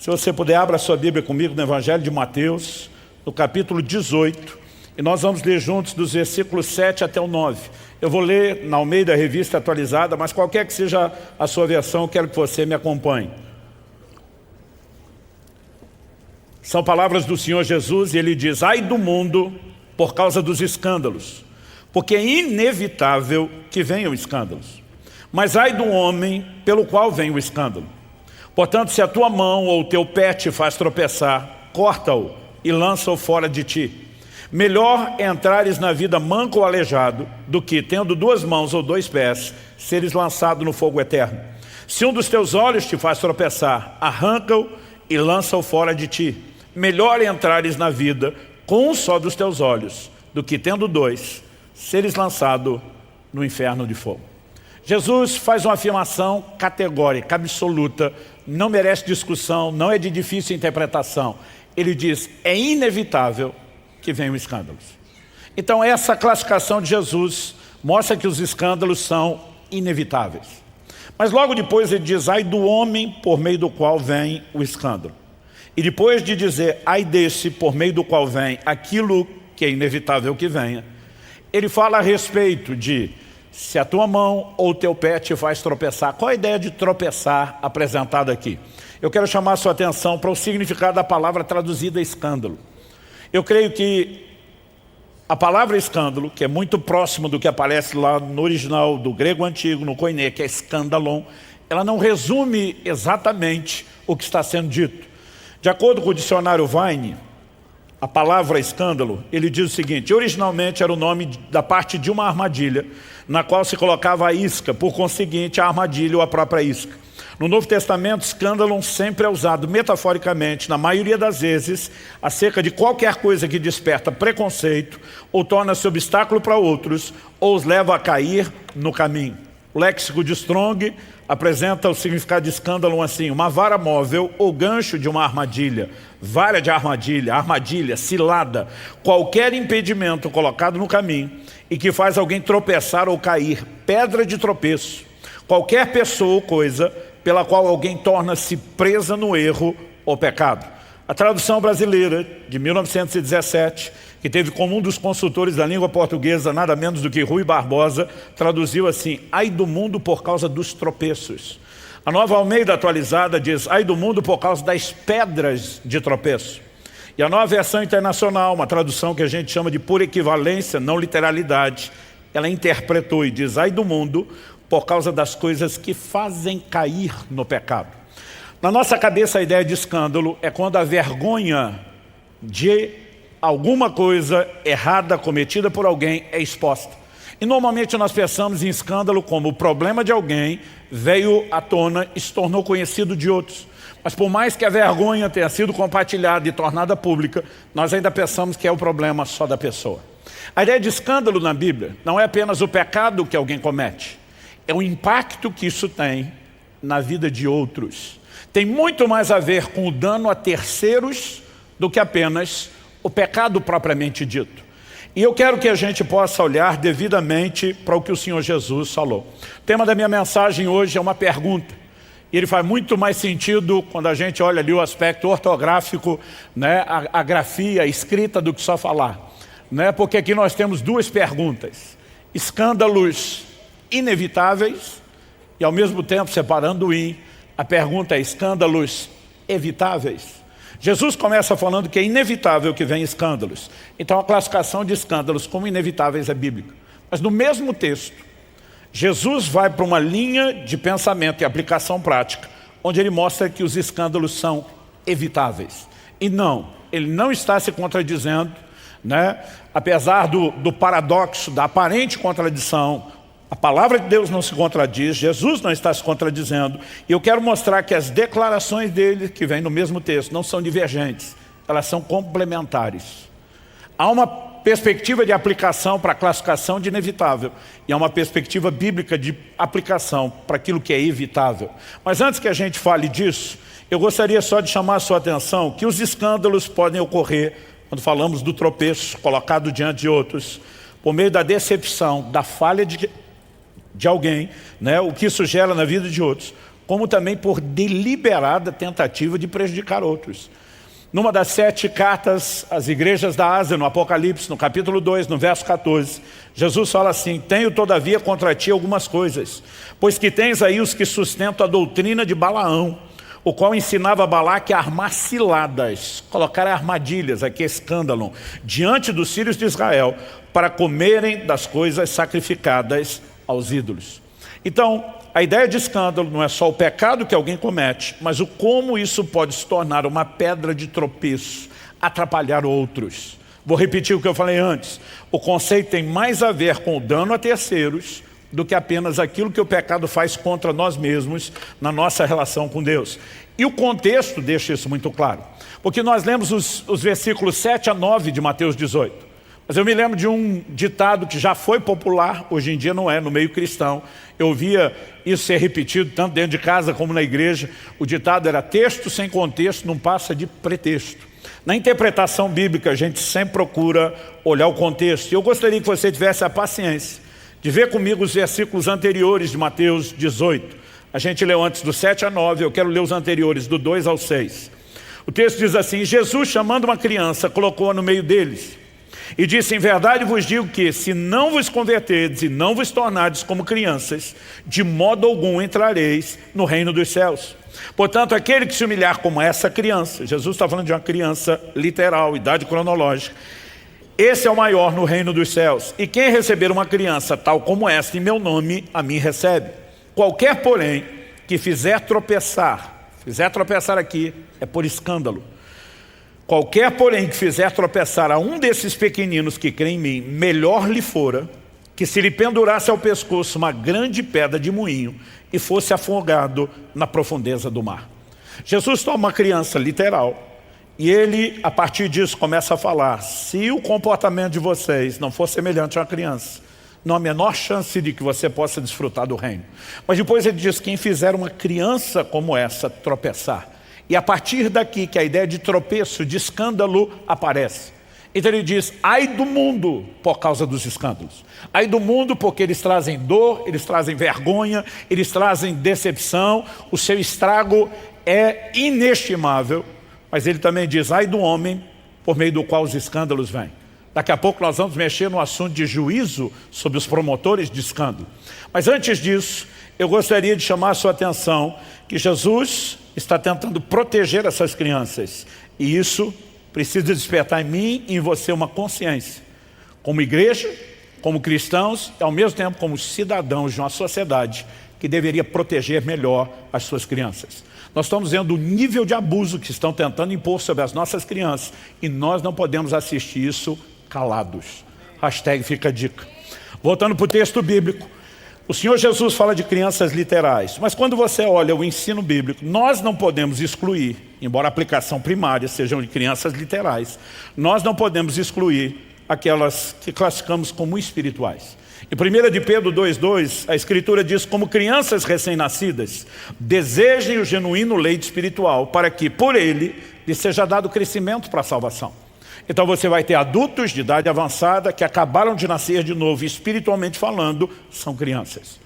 Se você puder, abra a sua Bíblia comigo no Evangelho de Mateus, no capítulo 18, e nós vamos ler juntos dos versículos 7 até o 9. Eu vou ler na Almeida Revista Atualizada, mas qualquer que seja a sua versão, eu quero que você me acompanhe. São palavras do Senhor Jesus e ele diz: ai do mundo por causa dos escândalos, porque é inevitável que venham escândalos. Mas ai do homem pelo qual vem o escândalo. Portanto, se a tua mão ou o teu pé te faz tropeçar, corta-o e lança-o fora de ti. Melhor é entrares na vida manco ou aleijado, do que, tendo duas mãos ou dois pés, seres lançado no fogo eterno. Se um dos teus olhos te faz tropeçar, arranca-o e lança-o fora de ti. Melhor é entrares na vida com um só dos teus olhos, do que, tendo dois, seres lançado no inferno de fogo. Jesus faz uma afirmação categórica, absoluta, não merece discussão, não é de difícil interpretação. Ele diz: é inevitável que venham escândalos. Então essa classificação de Jesus mostra que os escândalos são inevitáveis. Mas logo depois ele diz: ai do homem por meio do qual vem o escândalo. E depois de dizer ai desse por meio do qual vem aquilo que é inevitável que venha, ele fala a respeito de se a tua mão ou o teu pé te faz tropeçar. Qual a ideia de tropeçar apresentada aqui? Eu quero chamar a sua atenção para o significado da palavra traduzida escândalo. Eu creio que a palavra escândalo, que é muito próximo do que aparece lá no original do grego antigo, no koiné, que é escandalon, ela não resume exatamente o que está sendo dito. De acordo com o dicionário Vine, a palavra escândalo, ele diz o seguinte: originalmente era o nome da parte de uma armadilha, na qual se colocava a isca, por conseguinte a armadilha ou a própria isca. No Novo Testamento, escândalo sempre é usado metaforicamente, na maioria das vezes, acerca de qualquer coisa que desperta preconceito, ou torna-se obstáculo para outros, ou os leva a cair no caminho. O léxico de Strong apresenta o significado de escândalo assim: uma vara móvel ou gancho de uma armadilha, vara de armadilha, armadilha, cilada, qualquer impedimento colocado no caminho e que faz alguém tropeçar ou cair, pedra de tropeço, qualquer pessoa ou coisa pela qual alguém torna-se presa no erro ou pecado. A tradução brasileira de 1917, que teve como um dos consultores da língua portuguesa nada menos do que Rui Barbosa, traduziu assim: ai do mundo por causa dos tropeços. A Nova Almeida Atualizada diz: ai do mundo por causa das pedras de tropeço. E a Nova Versão Internacional, uma tradução que a gente chama de pura equivalência, não literalidade, ela interpretou e diz: ai do mundo por causa das coisas que fazem cair no pecado. Na nossa cabeça, a ideia de escândalo é quando a vergonha de alguma coisa errada cometida por alguém é exposta. E normalmente nós pensamos em escândalo como o problema de alguém veio à tona e se tornou conhecido de outros. Mas por mais que a vergonha tenha sido compartilhada e tornada pública, nós ainda pensamos que é o problema só da pessoa. A ideia de escândalo na Bíblia não é apenas o pecado que alguém comete, é o impacto que isso tem na vida de outros. Tem muito mais a ver com o dano a terceiros do que apenas o pecado propriamente dito. E eu quero que a gente possa olhar devidamente para o que o Senhor Jesus falou. O tema da minha mensagem hoje é uma pergunta. E ele faz muito mais sentido quando a gente olha ali o aspecto ortográfico, né, a grafia, a escrita, do que só falar. Né? Porque aqui nós temos duas perguntas: escândalos inevitáveis e ao mesmo tempo, separando o in, a pergunta é: escândalos evitáveis? Jesus começa falando que é inevitável que venham escândalos. Então a classificação de escândalos como inevitáveis é bíblica. Mas no mesmo texto, Jesus vai para uma linha de pensamento e aplicação prática, onde ele mostra que os escândalos são evitáveis. E não, ele não está se contradizendo, né? Apesar do paradoxo, da aparente contradição. A palavra de Deus não se contradiz, Jesus não está se contradizendo. E eu quero mostrar que as declarações dele, que vêm no mesmo texto, não são divergentes, elas são complementares. Há uma perspectiva de aplicação para a classificação de inevitável, e há uma perspectiva bíblica de aplicação para aquilo que é evitável. Mas antes que a gente fale disso, eu gostaria só de chamar a sua atenção que os escândalos podem ocorrer quando falamos do tropeço colocado diante de outros, por meio da decepção, da falha de alguém, né, o que isso gera na vida de outros, como também por deliberada tentativa de prejudicar outros. Numa das 7 cartas às igrejas da Ásia, no Apocalipse, no capítulo 2, no verso 14, Jesus fala assim: tenho todavia contra ti algumas coisas, pois que tens aí os que sustentam a doutrina de Balaão, o qual ensinava Balaque a armar ciladas, colocar armadilhas, aqui escândalo, diante dos filhos de Israel, para comerem das coisas sacrificadas aos ídolos. Então, a ideia de escândalo não é só o pecado que alguém comete, mas o como isso pode se tornar uma pedra de tropeço, atrapalhar outros. Vou repetir o que eu falei antes. O conceito tem mais a ver com o dano a terceiros do que apenas aquilo que o pecado faz contra nós mesmos na nossa relação com Deus. E o contexto deixa isso muito claro. Porque nós lemos os versículos 7 a 9 de Mateus 18. Mas eu me lembro de um ditado que já foi popular, hoje em dia não é, no meio cristão. Eu ouvia isso ser repetido tanto dentro de casa como na igreja. O ditado era: texto sem contexto não passa de pretexto. Na interpretação bíblica a gente sempre procura olhar o contexto. E eu gostaria que você tivesse a paciência de ver comigo os versículos anteriores de Mateus 18. A gente leu antes do 7 a 9, eu quero ler os anteriores, do 2 ao 6. O texto diz assim: Jesus, chamando uma criança, colocou-a no meio deles e disse: em verdade vos digo que, se não vos converterdes e não vos tornardes como crianças, de modo algum entrareis no reino dos céus. Portanto, aquele que se humilhar como essa criança, Jesus está falando de uma criança literal, idade cronológica, esse é o maior no reino dos céus. E quem receber uma criança tal como esta em meu nome, a mim recebe. Qualquer, porém, que fizer tropeçar aqui é por escândalo. Qualquer, porém, que fizer tropeçar a um desses pequeninos que crê em mim, melhor lhe fora que se lhe pendurasse ao pescoço uma grande pedra de moinho e fosse afogado na profundeza do mar. Jesus toma uma criança literal e ele, a partir disso, começa a falar: se o comportamento de vocês não for semelhante a uma criança, não há a menor chance de que você possa desfrutar do reino. Mas depois ele diz: quem fizer uma criança como essa tropeçar. E a partir daqui que a ideia de tropeço, de escândalo aparece. Então ele diz: ai do mundo por causa dos escândalos. Ai do mundo porque eles trazem dor, eles trazem vergonha, eles trazem decepção, o seu estrago é inestimável. Mas ele também diz: ai do homem por meio do qual os escândalos vêm. Daqui a pouco nós vamos mexer no assunto de juízo sobre os promotores de escândalo. Mas antes disso, eu gostaria de chamar a sua atenção que Jesus está tentando proteger essas crianças. E isso precisa despertar em mim e em você uma consciência. Como igreja, como cristãos e ao mesmo tempo como cidadãos de uma sociedade que deveria proteger melhor as suas crianças. Nós estamos vendo o nível de abuso que estão tentando impor sobre as nossas crianças e nós não podemos assistir isso calados. Hashtag fica a dica. Voltando para o texto bíblico. O Senhor Jesus fala de crianças literais, mas quando você olha o ensino bíblico, nós não podemos excluir, embora a aplicação primária sejam de crianças literais, nós não podemos excluir aquelas que classificamos como espirituais. Em 1 de Pedro 2,2, a Escritura diz: como crianças recém-nascidas, desejem o genuíno leite espiritual, para que por ele lhe seja dado crescimento para a salvação. Então você vai ter adultos de idade avançada que acabaram de nascer de novo, espiritualmente falando, são crianças.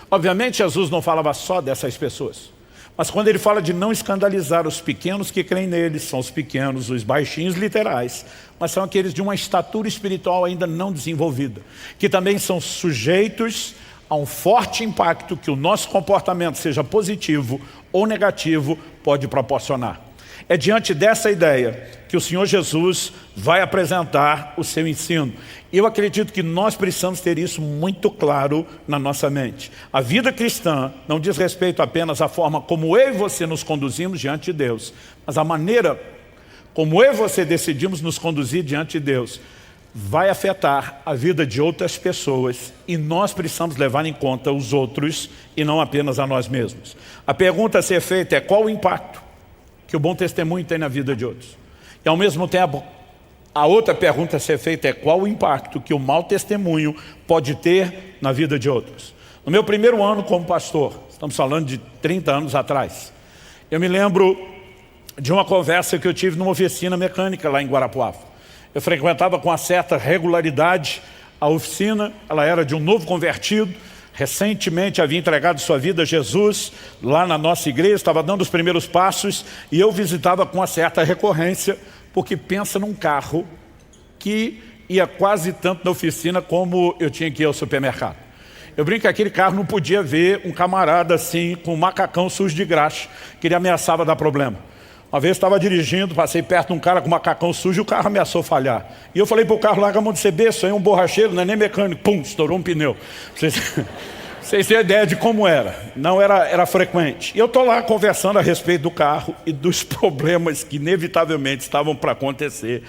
Obviamente Jesus não falava só dessas pessoas, mas quando ele fala de não escandalizar os pequenos que creem neles, são os pequenos, os baixinhos literais, mas são aqueles de uma estatura espiritual ainda não desenvolvida, que também são sujeitos a um forte impacto que o nosso comportamento, seja positivo ou negativo, pode proporcionar. É diante dessa ideia que o Senhor Jesus vai apresentar o seu ensino. E eu acredito que nós precisamos ter isso muito claro na nossa mente. A vida cristã não diz respeito apenas à forma como eu e você nos conduzimos diante de Deus, mas a maneira como eu e você decidimos nos conduzir diante de Deus vai afetar a vida de outras pessoas e nós precisamos levar em conta os outros e não apenas a nós mesmos. A pergunta a ser feita é: qual o impacto que o bom testemunho tem na vida de outros? E ao mesmo tempo, a outra pergunta a ser feita é: qual o impacto que o mau testemunho pode ter na vida de outros? No meu primeiro ano como pastor, estamos falando de 30 anos atrás, eu me lembro de uma conversa que eu tive numa oficina mecânica lá em Guarapuava. Eu frequentava com uma certa regularidade a oficina, ela era de um novo convertido, recentemente havia entregado sua vida a Jesus lá na nossa igreja, estava dando os primeiros passos e eu visitava com uma certa recorrência, porque pensa num carro que ia quase tanto na oficina como eu tinha que ir ao supermercado. Eu brinco que aquele carro não podia ver um camarada assim, com um macacão sujo de graxa, que ele ameaçava dar problema. Uma vez estava dirigindo, passei perto de um cara com um macacão sujo e o carro ameaçou falhar. E eu falei para o carro, larga a mão de ser besta, aí um borracheiro, não é nem mecânico, pum, estourou um pneu. Vocês têm ideia de como era. Não era frequente. E eu estou lá conversando a respeito do carro e dos problemas que inevitavelmente estavam para acontecer.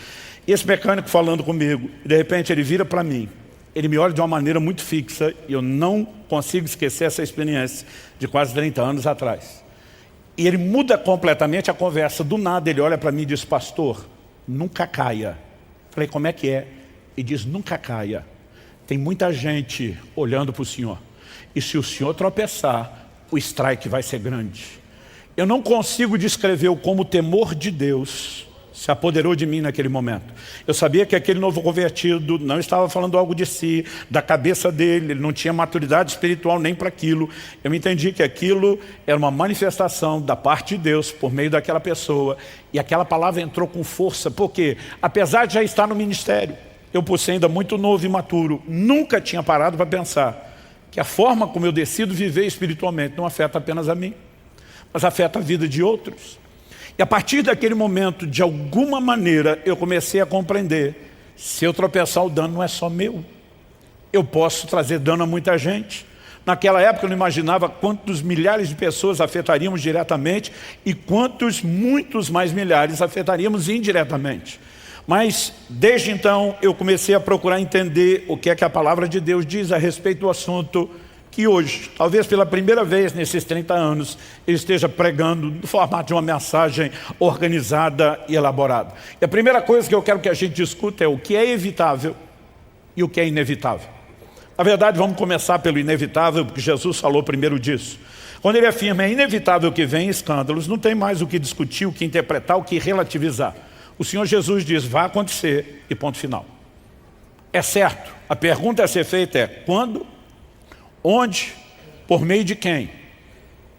E esse mecânico falando comigo, e de repente ele vira para mim. Ele me olha de uma maneira muito fixa e eu não consigo esquecer essa experiência de quase 30 anos atrás. E ele muda completamente a conversa. Do nada ele olha para mim e diz, pastor, nunca caia. Falei, como é que é? Ele diz, nunca caia. Tem muita gente olhando para o senhor. E se o senhor tropeçar, o strike vai ser grande. Eu não consigo descrever como o temor de Deus se apoderou de mim naquele momento. Eu sabia que aquele novo convertido não estava falando algo de si, da cabeça dele, ele não tinha maturidade espiritual nem para aquilo. Eu entendi que aquilo era uma manifestação da parte de Deus por meio daquela pessoa. E aquela palavra entrou com força, porque apesar de já estar no ministério, eu por ser ainda muito novo e imaturo, nunca tinha parado para pensar que a forma como eu decido viver espiritualmente não afeta apenas a mim, mas afeta a vida de outros. E a partir daquele momento, de alguma maneira, eu comecei a compreender, se eu tropeçar, o dano não é só meu. Eu posso trazer dano a muita gente. Naquela época eu não imaginava quantos milhares de pessoas afetaríamos diretamente e quantos, muitos mais milhares afetaríamos indiretamente. Mas, desde então, eu comecei a procurar entender o que é que a palavra de Deus diz a respeito do assunto que hoje, talvez pela primeira vez nesses 30 anos, ele esteja pregando no formato de uma mensagem organizada e elaborada. E a primeira coisa que eu quero que a gente discuta é o que é evitável e o que é inevitável. Na verdade, vamos começar pelo inevitável, porque Jesus falou primeiro disso. Quando ele afirma, é inevitável que venham escândalos, não tem mais o que discutir, o que interpretar, o que relativizar. O Senhor Jesus diz, vai acontecer e ponto final. É certo, a pergunta a ser feita é, quando? Onde? Por meio de quem?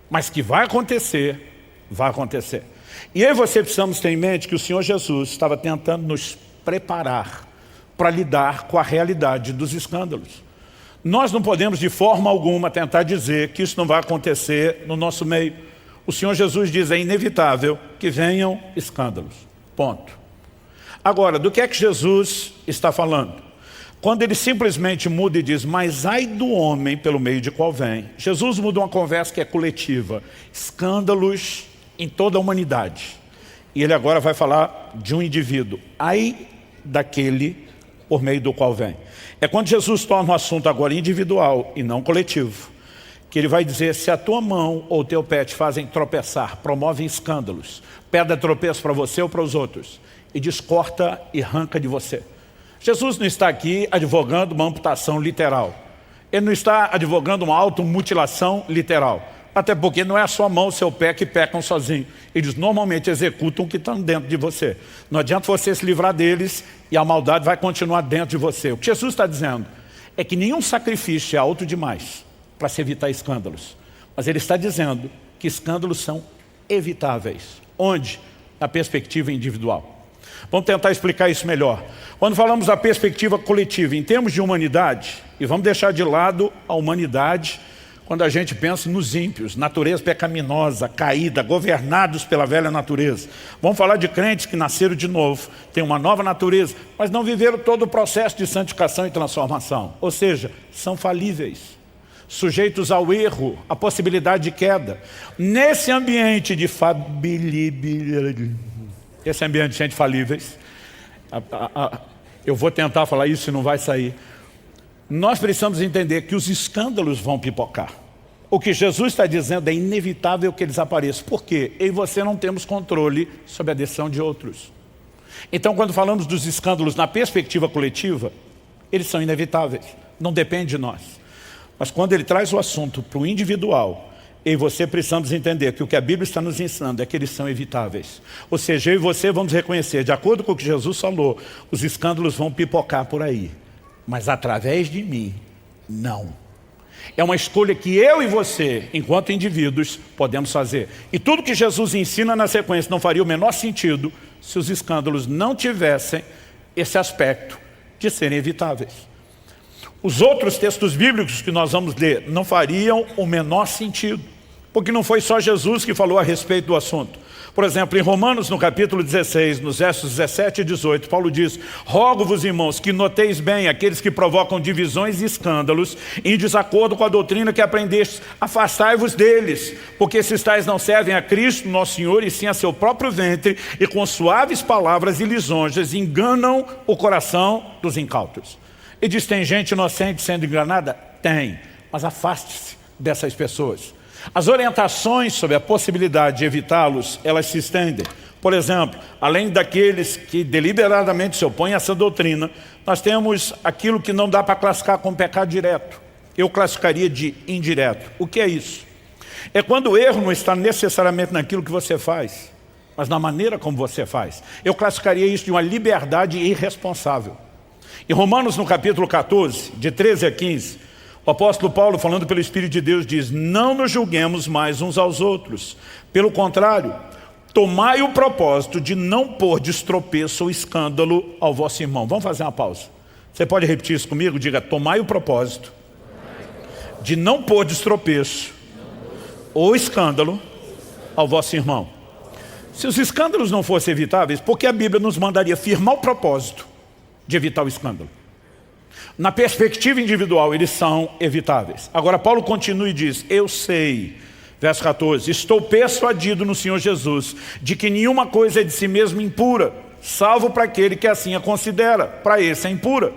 Mas que vai acontecer, vai acontecer. E eu e você precisamos ter em mente que o Senhor Jesus estava tentando nos preparar para lidar com a realidade dos escândalos. Nós não podemos de forma alguma tentar dizer que isso não vai acontecer no nosso meio. O Senhor Jesus diz, é inevitável que venham escândalos. Ponto. Agora, do que é que Jesus está falando? Quando ele simplesmente muda e diz, mas ai do homem pelo meio de qual vem. Jesus muda uma conversa que é coletiva. Escândalos em toda a humanidade. E ele agora vai falar de um indivíduo. Ai daquele por meio do qual vem. É quando Jesus torna um assunto agora individual e não coletivo. Que ele vai dizer, se a tua mão ou o teu pé te fazem tropeçar, promovem escândalos, pedra tropeço para você ou para os outros, e descorta e arranca de você. Jesus não está aqui advogando uma amputação literal. Ele não está advogando uma automutilação literal. Até porque não é a sua mão, o seu pé que pecam sozinho. Eles normalmente executam o que estão dentro de você. Não adianta você se livrar deles e a maldade vai continuar dentro de você. O que Jesus está dizendo é que nenhum sacrifício é alto demais para se evitar escândalos. Mas ele está dizendo que escândalos são evitáveis. Onde? Na perspectiva individual. Vamos tentar explicar isso melhor. Quando falamos da perspectiva coletiva, em termos de humanidade, e vamos deixar de lado a humanidade, quando a gente pensa nos ímpios, natureza pecaminosa, caída, governados pela velha natureza. Vamos falar de crentes que nasceram de novo, têm uma nova natureza, mas não viveram todo o processo de santificação e transformação. Ou seja, são falíveis, sujeitos ao erro, à possibilidade de queda. Nesse ambiente de esse ambiente de gente falíveis, eu vou tentar falar isso e não vai sair. Nós precisamos entender que os escândalos vão pipocar. O que Jesus está dizendo é inevitável que eles apareçam. Por quê? Eu e você não temos controle sobre a decisão de outros. Então, quando falamos dos escândalos na perspectiva coletiva, eles são inevitáveis, não depende de nós. Mas quando ele traz o assunto para o individual, eu e você precisamos entender que o que a Bíblia está nos ensinando é que eles são evitáveis. Ou seja, eu e você vamos reconhecer, de acordo com o que Jesus falou, os escândalos vão pipocar por aí. Mas através de mim, não. É uma escolha que eu e você, enquanto indivíduos, podemos fazer. E tudo que Jesus ensina na sequência não faria o menor sentido se os escândalos não tivessem esse aspecto de serem evitáveis. Os outros textos bíblicos que nós vamos ler não fariam o menor sentido, porque não foi só Jesus que falou a respeito do assunto. Por exemplo, em Romanos, no capítulo 16, nos versos 17 e 18, Paulo diz: rogo-vos, irmãos, que noteis bem aqueles que provocam divisões e escândalos em desacordo com a doutrina que aprendestes. Afastai-vos deles, porque esses tais não servem a Cristo, nosso Senhor, e sim a seu próprio ventre, e com suaves palavras e lisonjas enganam o coração dos incautos. E diz: tem gente inocente sendo enganada? Tem, mas afaste-se dessas pessoas. As orientações sobre a possibilidade de evitá-los, elas se estendem. Por exemplo, além daqueles que deliberadamente se opõem a essa doutrina, nós temos aquilo que não dá para classificar como pecado direto. Eu classificaria de indireto. O que é isso? É quando o erro não está necessariamente naquilo que você faz, mas na maneira como você faz. Eu classificaria isso de uma liberdade irresponsável. Em Romanos, no capítulo 14, de 13 a 15, o apóstolo Paulo, falando pelo Espírito de Deus, diz: não nos julguemos mais uns aos outros. Pelo contrário, tomai o propósito de não pôr de tropeço ou escândalo ao vosso irmão. Vamos fazer uma pausa. Você pode repetir isso comigo? Diga: tomai o propósito de não pôr de tropeço ou escândalo ao vosso irmão. Se os escândalos não fossem evitáveis, por que a Bíblia nos mandaria firmar o propósito de evitar o escândalo? Na perspectiva individual, eles são evitáveis. Agora, Paulo continua e diz: eu sei, verso 14, estou persuadido no Senhor Jesus de que nenhuma coisa é de si mesmo impura, salvo para aquele que assim a considera, para esse é impura.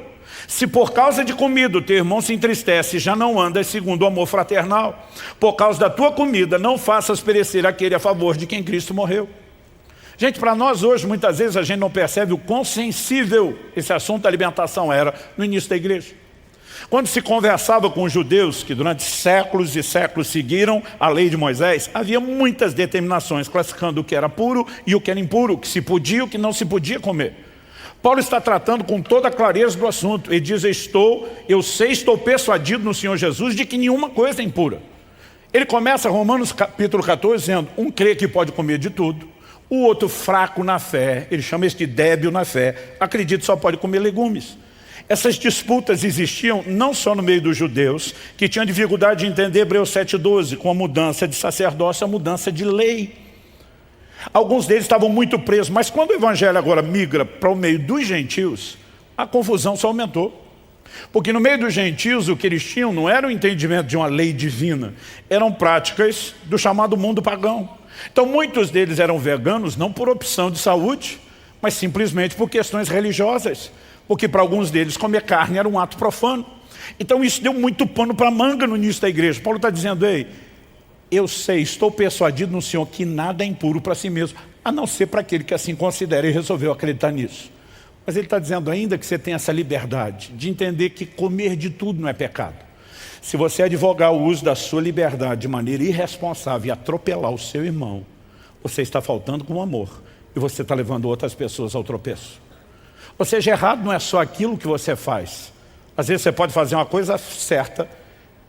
Se por causa de comida o teu irmão se entristece, já não andas segundo o amor fraternal. Por causa da tua comida, não faças perecer aquele a favor de quem Cristo morreu. Gente, para nós hoje, muitas vezes a gente não percebe o quão sensível esse assunto da alimentação era no início da igreja. Quando se conversava com os judeus, que durante séculos e séculos seguiram a lei de Moisés, havia muitas determinações classificando o que era puro e o que era impuro, o que se podia e o que não se podia comer. Paulo está tratando com toda a clareza do assunto. Ele diz: estou persuadido no Senhor Jesus de que nenhuma coisa é impura. Ele começa Romanos capítulo 14 dizendo: um crê que pode comer de tudo. O outro, fraco na fé, ele chama isso de débil na fé, acredita que só pode comer legumes. Essas disputas existiam não só no meio dos judeus, que tinham dificuldade de entender Hebreus 7,12, com a mudança de sacerdócio, a mudança de lei. Alguns deles estavam muito presos, mas quando o evangelho agora migra para o meio dos gentios, a confusão só aumentou. Porque no meio dos gentios o que eles tinham não era o entendimento de uma lei divina, eram práticas do chamado mundo pagão. Então muitos deles eram veganos não por opção de saúde, mas simplesmente por questões religiosas, porque para alguns deles comer carne era um ato profano. Então isso deu muito pano para manga no início da igreja. Paulo está dizendo: ei, eu sei, estou persuadido no Senhor que nada é impuro para si mesmo, a não ser para aquele que assim considera e resolveu acreditar nisso. Mas ele está dizendo ainda que você tem essa liberdade de entender que comer de tudo não é pecado. Se você advogar o uso da sua liberdade de maneira irresponsável e atropelar o seu irmão, você está faltando com amor e você está levando outras pessoas ao tropeço. Ou seja, errado não é só aquilo que você faz. Às vezes você pode fazer uma coisa certa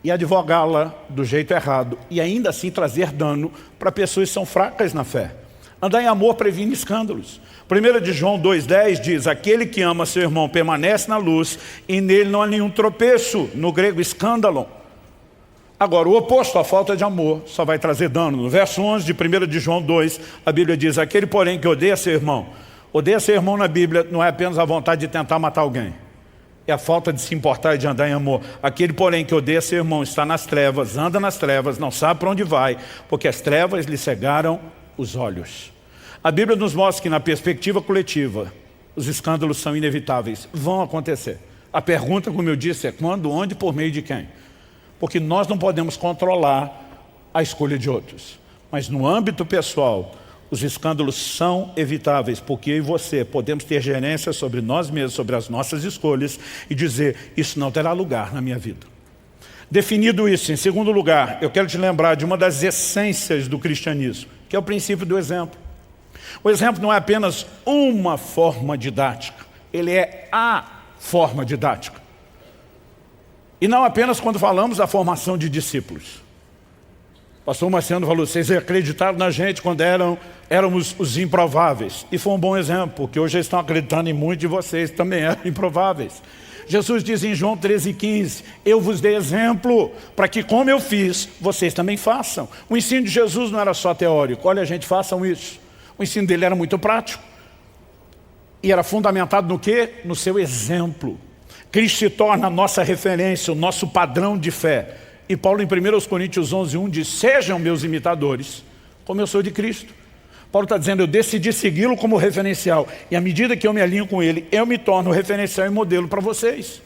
e advogá-la do jeito errado e ainda assim trazer dano para pessoas que são fracas na fé. Andar em amor previne escândalos. 1 de João 2,10 diz: aquele que ama seu irmão permanece na luz e nele não há nenhum tropeço, no grego escândalo. Agora, o oposto, a falta de amor, só vai trazer dano. No verso 11 de 1 de João 2, a Bíblia diz: aquele porém que odeia seu irmão. Odeia seu irmão na Bíblia não é apenas a vontade de tentar matar alguém, é a falta de se importar e de andar em amor. Aquele porém que odeia seu irmão está nas trevas, anda nas trevas, não sabe para onde vai, porque as trevas lhe cegaram os olhos. A Bíblia nos mostra que na perspectiva coletiva, os escândalos são inevitáveis, vão acontecer. A pergunta, como eu disse, é quando, onde, por meio de quem? Porque nós não podemos controlar a escolha de outros. Mas no âmbito pessoal, os escândalos são evitáveis, porque eu e você podemos ter gerência sobre nós mesmos, sobre as nossas escolhas e dizer: isso não terá lugar na minha vida. Definido isso, em segundo lugar, eu quero te lembrar de uma das essências do cristianismo, que é o princípio do exemplo. O exemplo não é apenas uma forma didática, ele é a forma didática. E não apenas quando falamos da formação de discípulos. O pastor Marciano falou, vocês acreditaram na gente quando éramos os improváveis. E foi um bom exemplo, porque hoje eles estão acreditando em muitos de vocês que também eram improváveis. Jesus diz em João 13,15, eu vos dei exemplo para que como eu fiz, vocês também façam. O ensino de Jesus não era só teórico, olha gente, façam isso. O ensino dele era muito prático. E era fundamentado no quê? No seu exemplo. Cristo se torna a nossa referência, o nosso padrão de fé. E Paulo em 1 Coríntios 11:1 diz, sejam meus imitadores, como eu sou de Cristo. Paulo está dizendo, eu decidi segui-lo como referencial. E à medida que eu me alinho com ele, eu me torno referencial e modelo para vocês.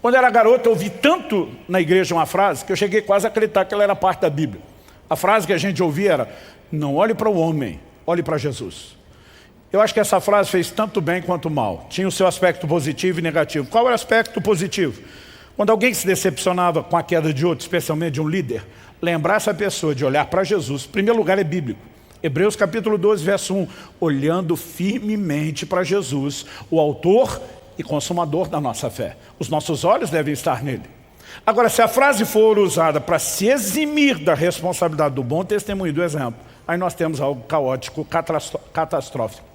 Quando eu era garoto, eu ouvi tanto na igreja uma frase, que eu cheguei quase a acreditar que ela era parte da Bíblia. A frase que a gente ouvia era, não olhe para o homem, olhe para Jesus. Eu acho que essa frase fez tanto bem quanto mal. Tinha o seu aspecto positivo e negativo. Qual era o aspecto positivo? Quando alguém se decepcionava com a queda de outro, especialmente de um líder, lembrar essa pessoa de olhar para Jesus, em primeiro lugar é bíblico. Hebreus capítulo 12, verso 1, olhando firmemente para Jesus, o autor e consumador da nossa fé. Os nossos olhos devem estar nele. Agora, se a frase for usada para se eximir da responsabilidade do bom testemunho e do exemplo, aí nós temos algo caótico, catastrófico.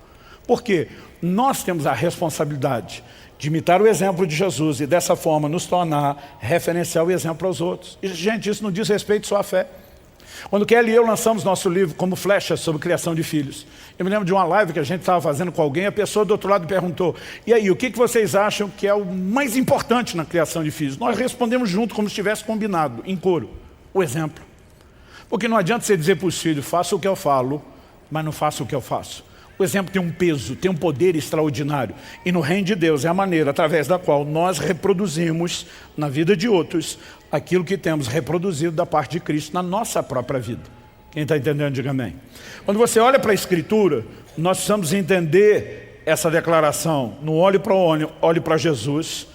Por quê? Nós temos a responsabilidade de imitar o exemplo de Jesus e dessa forma nos tornar referencial e exemplo aos outros. E, gente, isso não diz respeito só à fé. Quando Kelly e eu lançamos nosso livro como Flecha sobre criação de filhos, eu me lembro de uma live que a gente estava fazendo com alguém, a pessoa do outro lado perguntou, e aí, o que vocês acham que é o mais importante na criação de filhos? Nós respondemos junto, como se tivesse combinado, em coro, o exemplo. Porque não adianta você dizer para os filhos, faça o que eu falo, mas não faça o que eu faço. O exemplo tem um peso, tem um poder extraordinário. E no reino de Deus é a maneira através da qual nós reproduzimos na vida de outros aquilo que temos reproduzido da parte de Cristo na nossa própria vida. Quem está entendendo, diga amém. Quando você olha para a Escritura, nós precisamos entender essa declaração. Não olhe para o homem, olhe para Jesus.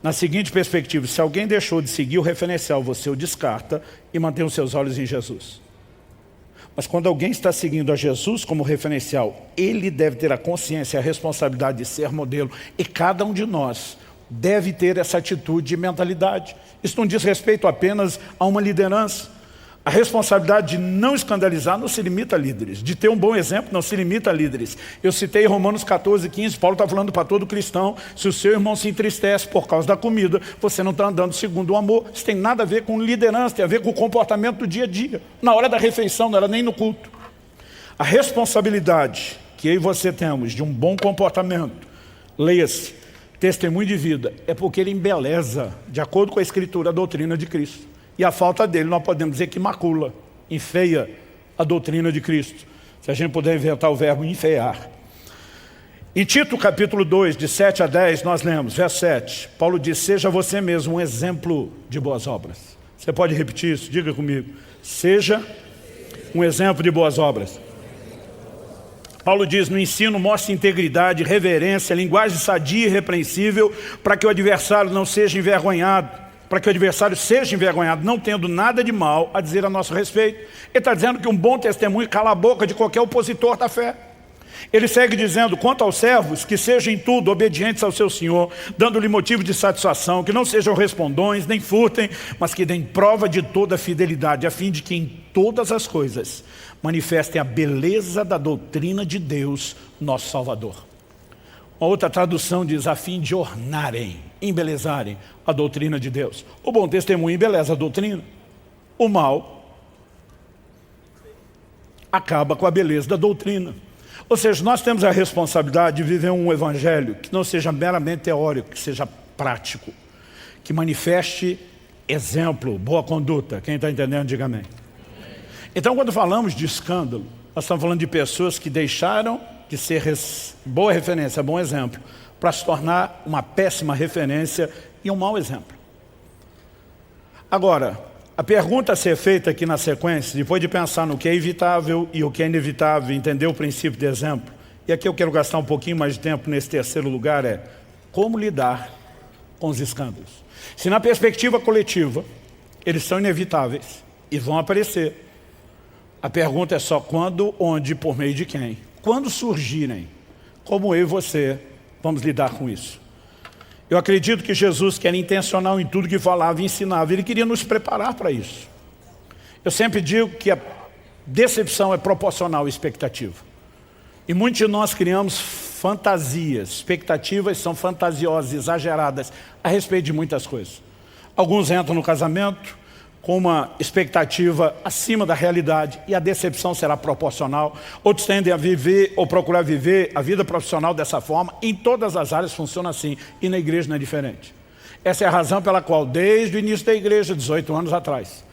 Na seguinte perspectiva, se alguém deixou de seguir o referencial, você o descarta e mantém os seus olhos em Jesus. Mas quando alguém está seguindo a Jesus como referencial, ele deve ter a consciência e a responsabilidade de ser modelo. E cada um de nós deve ter essa atitude e mentalidade. Isso não diz respeito apenas a uma liderança. A responsabilidade de não escandalizar não se limita a líderes. De ter um bom exemplo não se limita a líderes. Eu citei Romanos 14:15, Paulo está falando para todo cristão, se o seu irmão se entristece por causa da comida, você não está andando segundo o amor. Isso tem nada a ver com liderança, tem a ver com o comportamento do dia a dia. Na hora da refeição, não era nem no culto. A responsabilidade que eu e você temos de um bom comportamento, leia-se, testemunho de vida, é porque ele embeleza, de acordo com a Escritura, a doutrina de Cristo. E a falta dele, nós podemos dizer que macula, enfeia a doutrina de Cristo. Se a gente puder inventar o verbo enfeiar. Em Tito capítulo 2, de 7 a 10, nós lemos, verso 7. Paulo diz, seja você mesmo um exemplo de boas obras. Você pode repetir isso? Diga comigo. Seja um exemplo de boas obras. Paulo diz, no ensino mostre integridade, reverência, linguagem sadia e irrepreensível, para que o adversário não seja envergonhado. Para que o adversário seja envergonhado, não tendo nada de mal a dizer a nosso respeito. Ele está dizendo que um bom testemunho cala a boca de qualquer opositor da fé. Ele segue dizendo, quanto aos servos, que sejam em tudo obedientes ao seu Senhor, dando-lhe motivo de satisfação, que não sejam respondões, nem furtem, mas que deem prova de toda a fidelidade, a fim de que em todas as coisas manifestem a beleza da doutrina de Deus, nosso Salvador. Uma outra tradução diz, a fim de ornarem, embelezarem a doutrina de Deus. O bom testemunho embeleza a doutrina. O mal acaba com a beleza da doutrina. Ou seja, nós temos a responsabilidade de viver um evangelho que não seja meramente teórico, que seja prático, que manifeste exemplo, boa conduta. Quem está entendendo, diga amém. Então, quando falamos de escândalo, nós estamos falando de pessoas que deixaram de ser boa referência, bom exemplo, para se tornar uma péssima referência e um mau exemplo. Agora, a pergunta a ser feita aqui na sequência, depois de pensar no que é evitável e o que é inevitável, entender o princípio de exemplo, e aqui eu quero gastar um pouquinho mais de tempo nesse terceiro lugar, é como lidar com os escândalos. Se na perspectiva coletiva, eles são inevitáveis e vão aparecer, a pergunta é só quando, onde, por meio de quem? Quando surgirem, como eu e você vamos lidar com isso? Eu acredito que Jesus, que era intencional em tudo que falava e ensinava, Ele queria nos preparar para isso. Eu sempre digo que a decepção é proporcional à expectativa. E muitos de nós criamos fantasias, expectativas são fantasiosas, exageradas, a respeito de muitas coisas. Alguns entram no casamento com uma expectativa acima da realidade e a decepção será proporcional. Outros tendem a viver ou procurar viver a vida profissional dessa forma. Em todas as áreas funciona assim e na igreja não é diferente. Essa é a razão pela qual, desde o início da igreja, 18 anos atrás,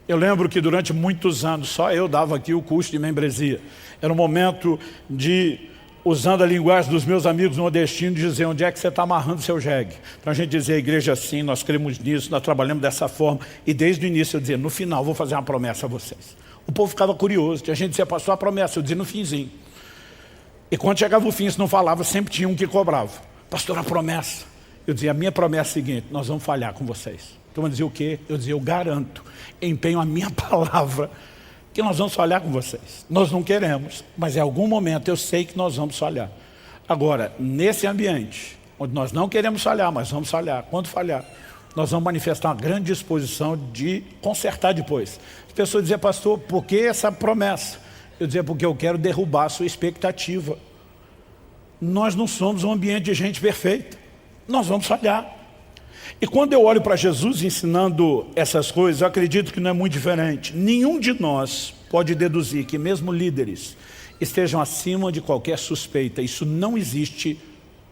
eu lembro que durante muitos anos só eu dava aqui o curso de membresia. Era um momento de, usando a linguagem dos meus amigos nordestinos, dizer onde é que você está amarrando seu jegue. Então a gente dizia, a igreja assim, nós cremos nisso, nós trabalhamos dessa forma. E desde o início eu dizia, no final vou fazer uma promessa a vocês. O povo ficava curioso, a gente dizia, pastor, a promessa, eu dizia no finzinho. E quando chegava o fim, se não falava, sempre tinha um que cobrava. Pastor, a promessa. Eu dizia, a minha promessa é a seguinte, nós vamos falhar com vocês. Então eu dizia o quê? Eu dizia, eu garanto, empenho a minha palavra, que nós vamos falhar com vocês. Nós não queremos, mas em algum momento eu sei que nós vamos falhar. Agora, nesse ambiente, onde nós não queremos falhar, mas vamos falhar, quando falhar, nós vamos manifestar uma grande disposição de consertar depois. As pessoas diziam, pastor, por que essa promessa? Eu dizia, porque eu quero derrubar a sua expectativa. Nós não somos um ambiente de gente perfeita. Nós vamos falhar. E quando eu olho para Jesus ensinando essas coisas, eu acredito que não é muito diferente. Nenhum de nós pode deduzir que mesmo líderes estejam acima de qualquer suspeita. Isso não existe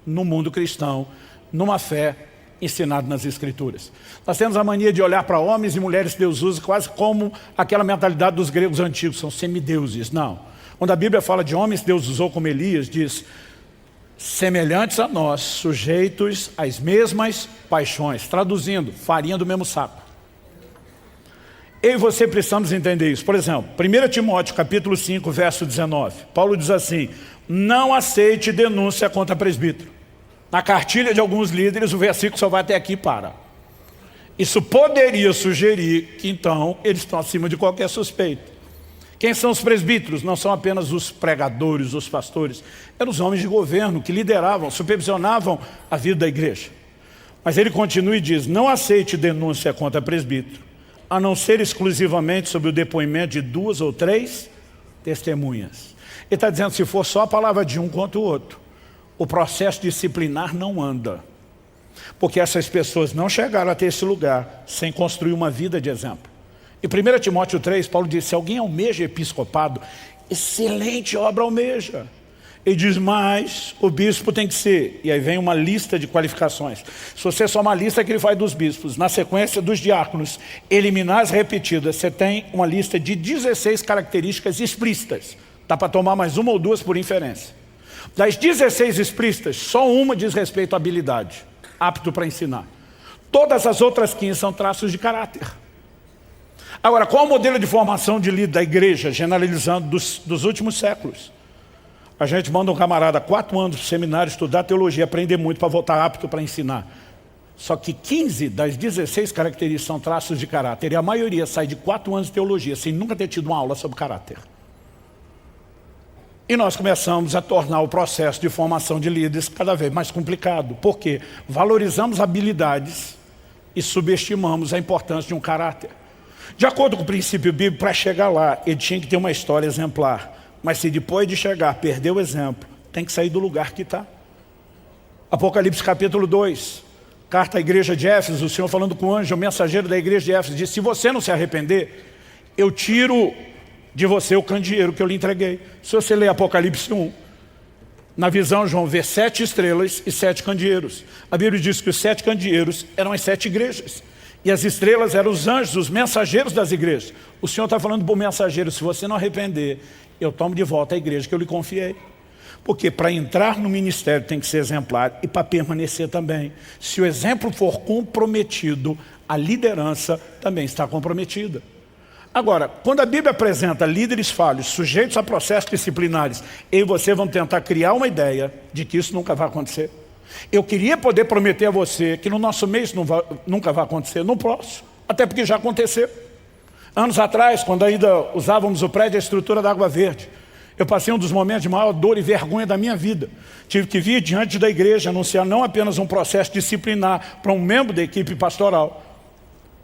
no mundo cristão, numa fé ensinada nas Escrituras. Nós temos a mania de olhar para homens e mulheres que Deus usa quase como aquela mentalidade dos gregos antigos, são semideuses. Não. Quando a Bíblia fala de homens que Deus usou como Elias, diz, semelhantes a nós, sujeitos às mesmas paixões. Traduzindo, farinha do mesmo saco. Eu e você precisamos entender isso. Por exemplo, 1 Timóteo capítulo 5, verso 19. Paulo diz assim, não aceite denúncia contra presbítero. Na cartilha de alguns líderes, o versículo só vai até aqui e para. Isso poderia sugerir que então eles estão acima de qualquer suspeita. Quem são os presbíteros? Não são apenas os pregadores, os pastores. Eram os homens de governo que lideravam, supervisionavam a vida da igreja. Mas ele continua e diz, não aceite denúncia contra presbítero, a não ser exclusivamente sobre o depoimento de 2 ou 3 testemunhas. Ele está dizendo, se for só a palavra de um contra o outro, o processo disciplinar não anda. Porque essas pessoas não chegaram até esse lugar sem construir uma vida de exemplo. Em 1 Timóteo 3, Paulo diz, se alguém almeja episcopado, excelente obra almeja. Ele diz, mas o bispo tem que ser, e aí vem uma lista de qualificações. Se você somar a lista que ele faz dos bispos, na sequência dos diáconos, eliminar as repetidas, você tem uma lista de 16 características explícitas. Dá para tomar mais uma ou duas por inferência. Das 16 explícitas, só uma diz respeito à habilidade, apto para ensinar. Todas as outras 15 são traços de caráter. Agora, qual é o modelo de formação de líder da igreja, generalizando dos últimos séculos? A gente manda um camarada 4 anos para o seminário estudar teologia, aprender muito para voltar apto para ensinar. Só que 15 das 16 características são traços de caráter, e a maioria sai de 4 anos de teologia, sem nunca ter tido uma aula sobre caráter. E nós começamos a tornar o processo de formação de líderes cada vez mais complicado. Por quê? Valorizamos habilidades e subestimamos a importância de um caráter. De acordo com o princípio bíblico, para chegar lá, ele tinha que ter uma história exemplar. Mas se depois de chegar, perder o exemplo, tem que sair do lugar que está. Apocalipse capítulo 2, carta à igreja de Éfeso, o Senhor falando com o anjo, o mensageiro da igreja de Éfeso, disse, se você não se arrepender, eu tiro de você o candeeiro que eu lhe entreguei. Se você ler Apocalipse 1, na visão João vê 7 estrelas e 7 candeeiros. A Bíblia diz que os 7 candeeiros eram as 7 igrejas. E as estrelas eram os anjos, os mensageiros das igrejas. O Senhor está falando para o mensageiro, se você não arrepender, eu tomo de volta a igreja que eu lhe confiei. Porque para entrar no ministério tem que ser exemplar e para permanecer também. Se o exemplo for comprometido, a liderança também está comprometida. Agora, quando a Bíblia apresenta líderes falhos, sujeitos a processos disciplinares, eu e você vamos tentar criar uma ideia de que isso nunca vai acontecer. Eu queria poder prometer a você que no nosso meio isso nunca vai acontecer, não posso, até porque já aconteceu. Anos atrás, quando ainda usávamos o prédio e a estrutura da Água Verde, Eu passei um dos momentos de maior dor e vergonha da minha vida. Tive que vir diante da igreja anunciar não apenas um processo disciplinar para um membro da equipe pastoral,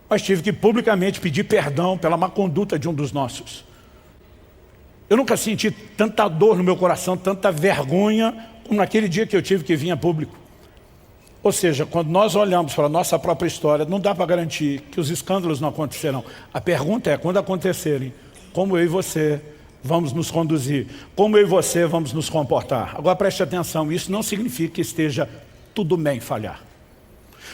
mas tive que publicamente pedir perdão pela má conduta de um dos nossos. Eu nunca senti tanta dor no meu coração, tanta vergonha, como naquele dia que eu tive que vir a público. Ou seja, quando nós olhamos para a nossa própria história, não dá para garantir que os escândalos não acontecerão. A pergunta é, quando acontecerem, como eu e você vamos nos conduzir? Como eu e você vamos nos comportar? Agora preste atenção, isso não significa que esteja tudo bem falhar.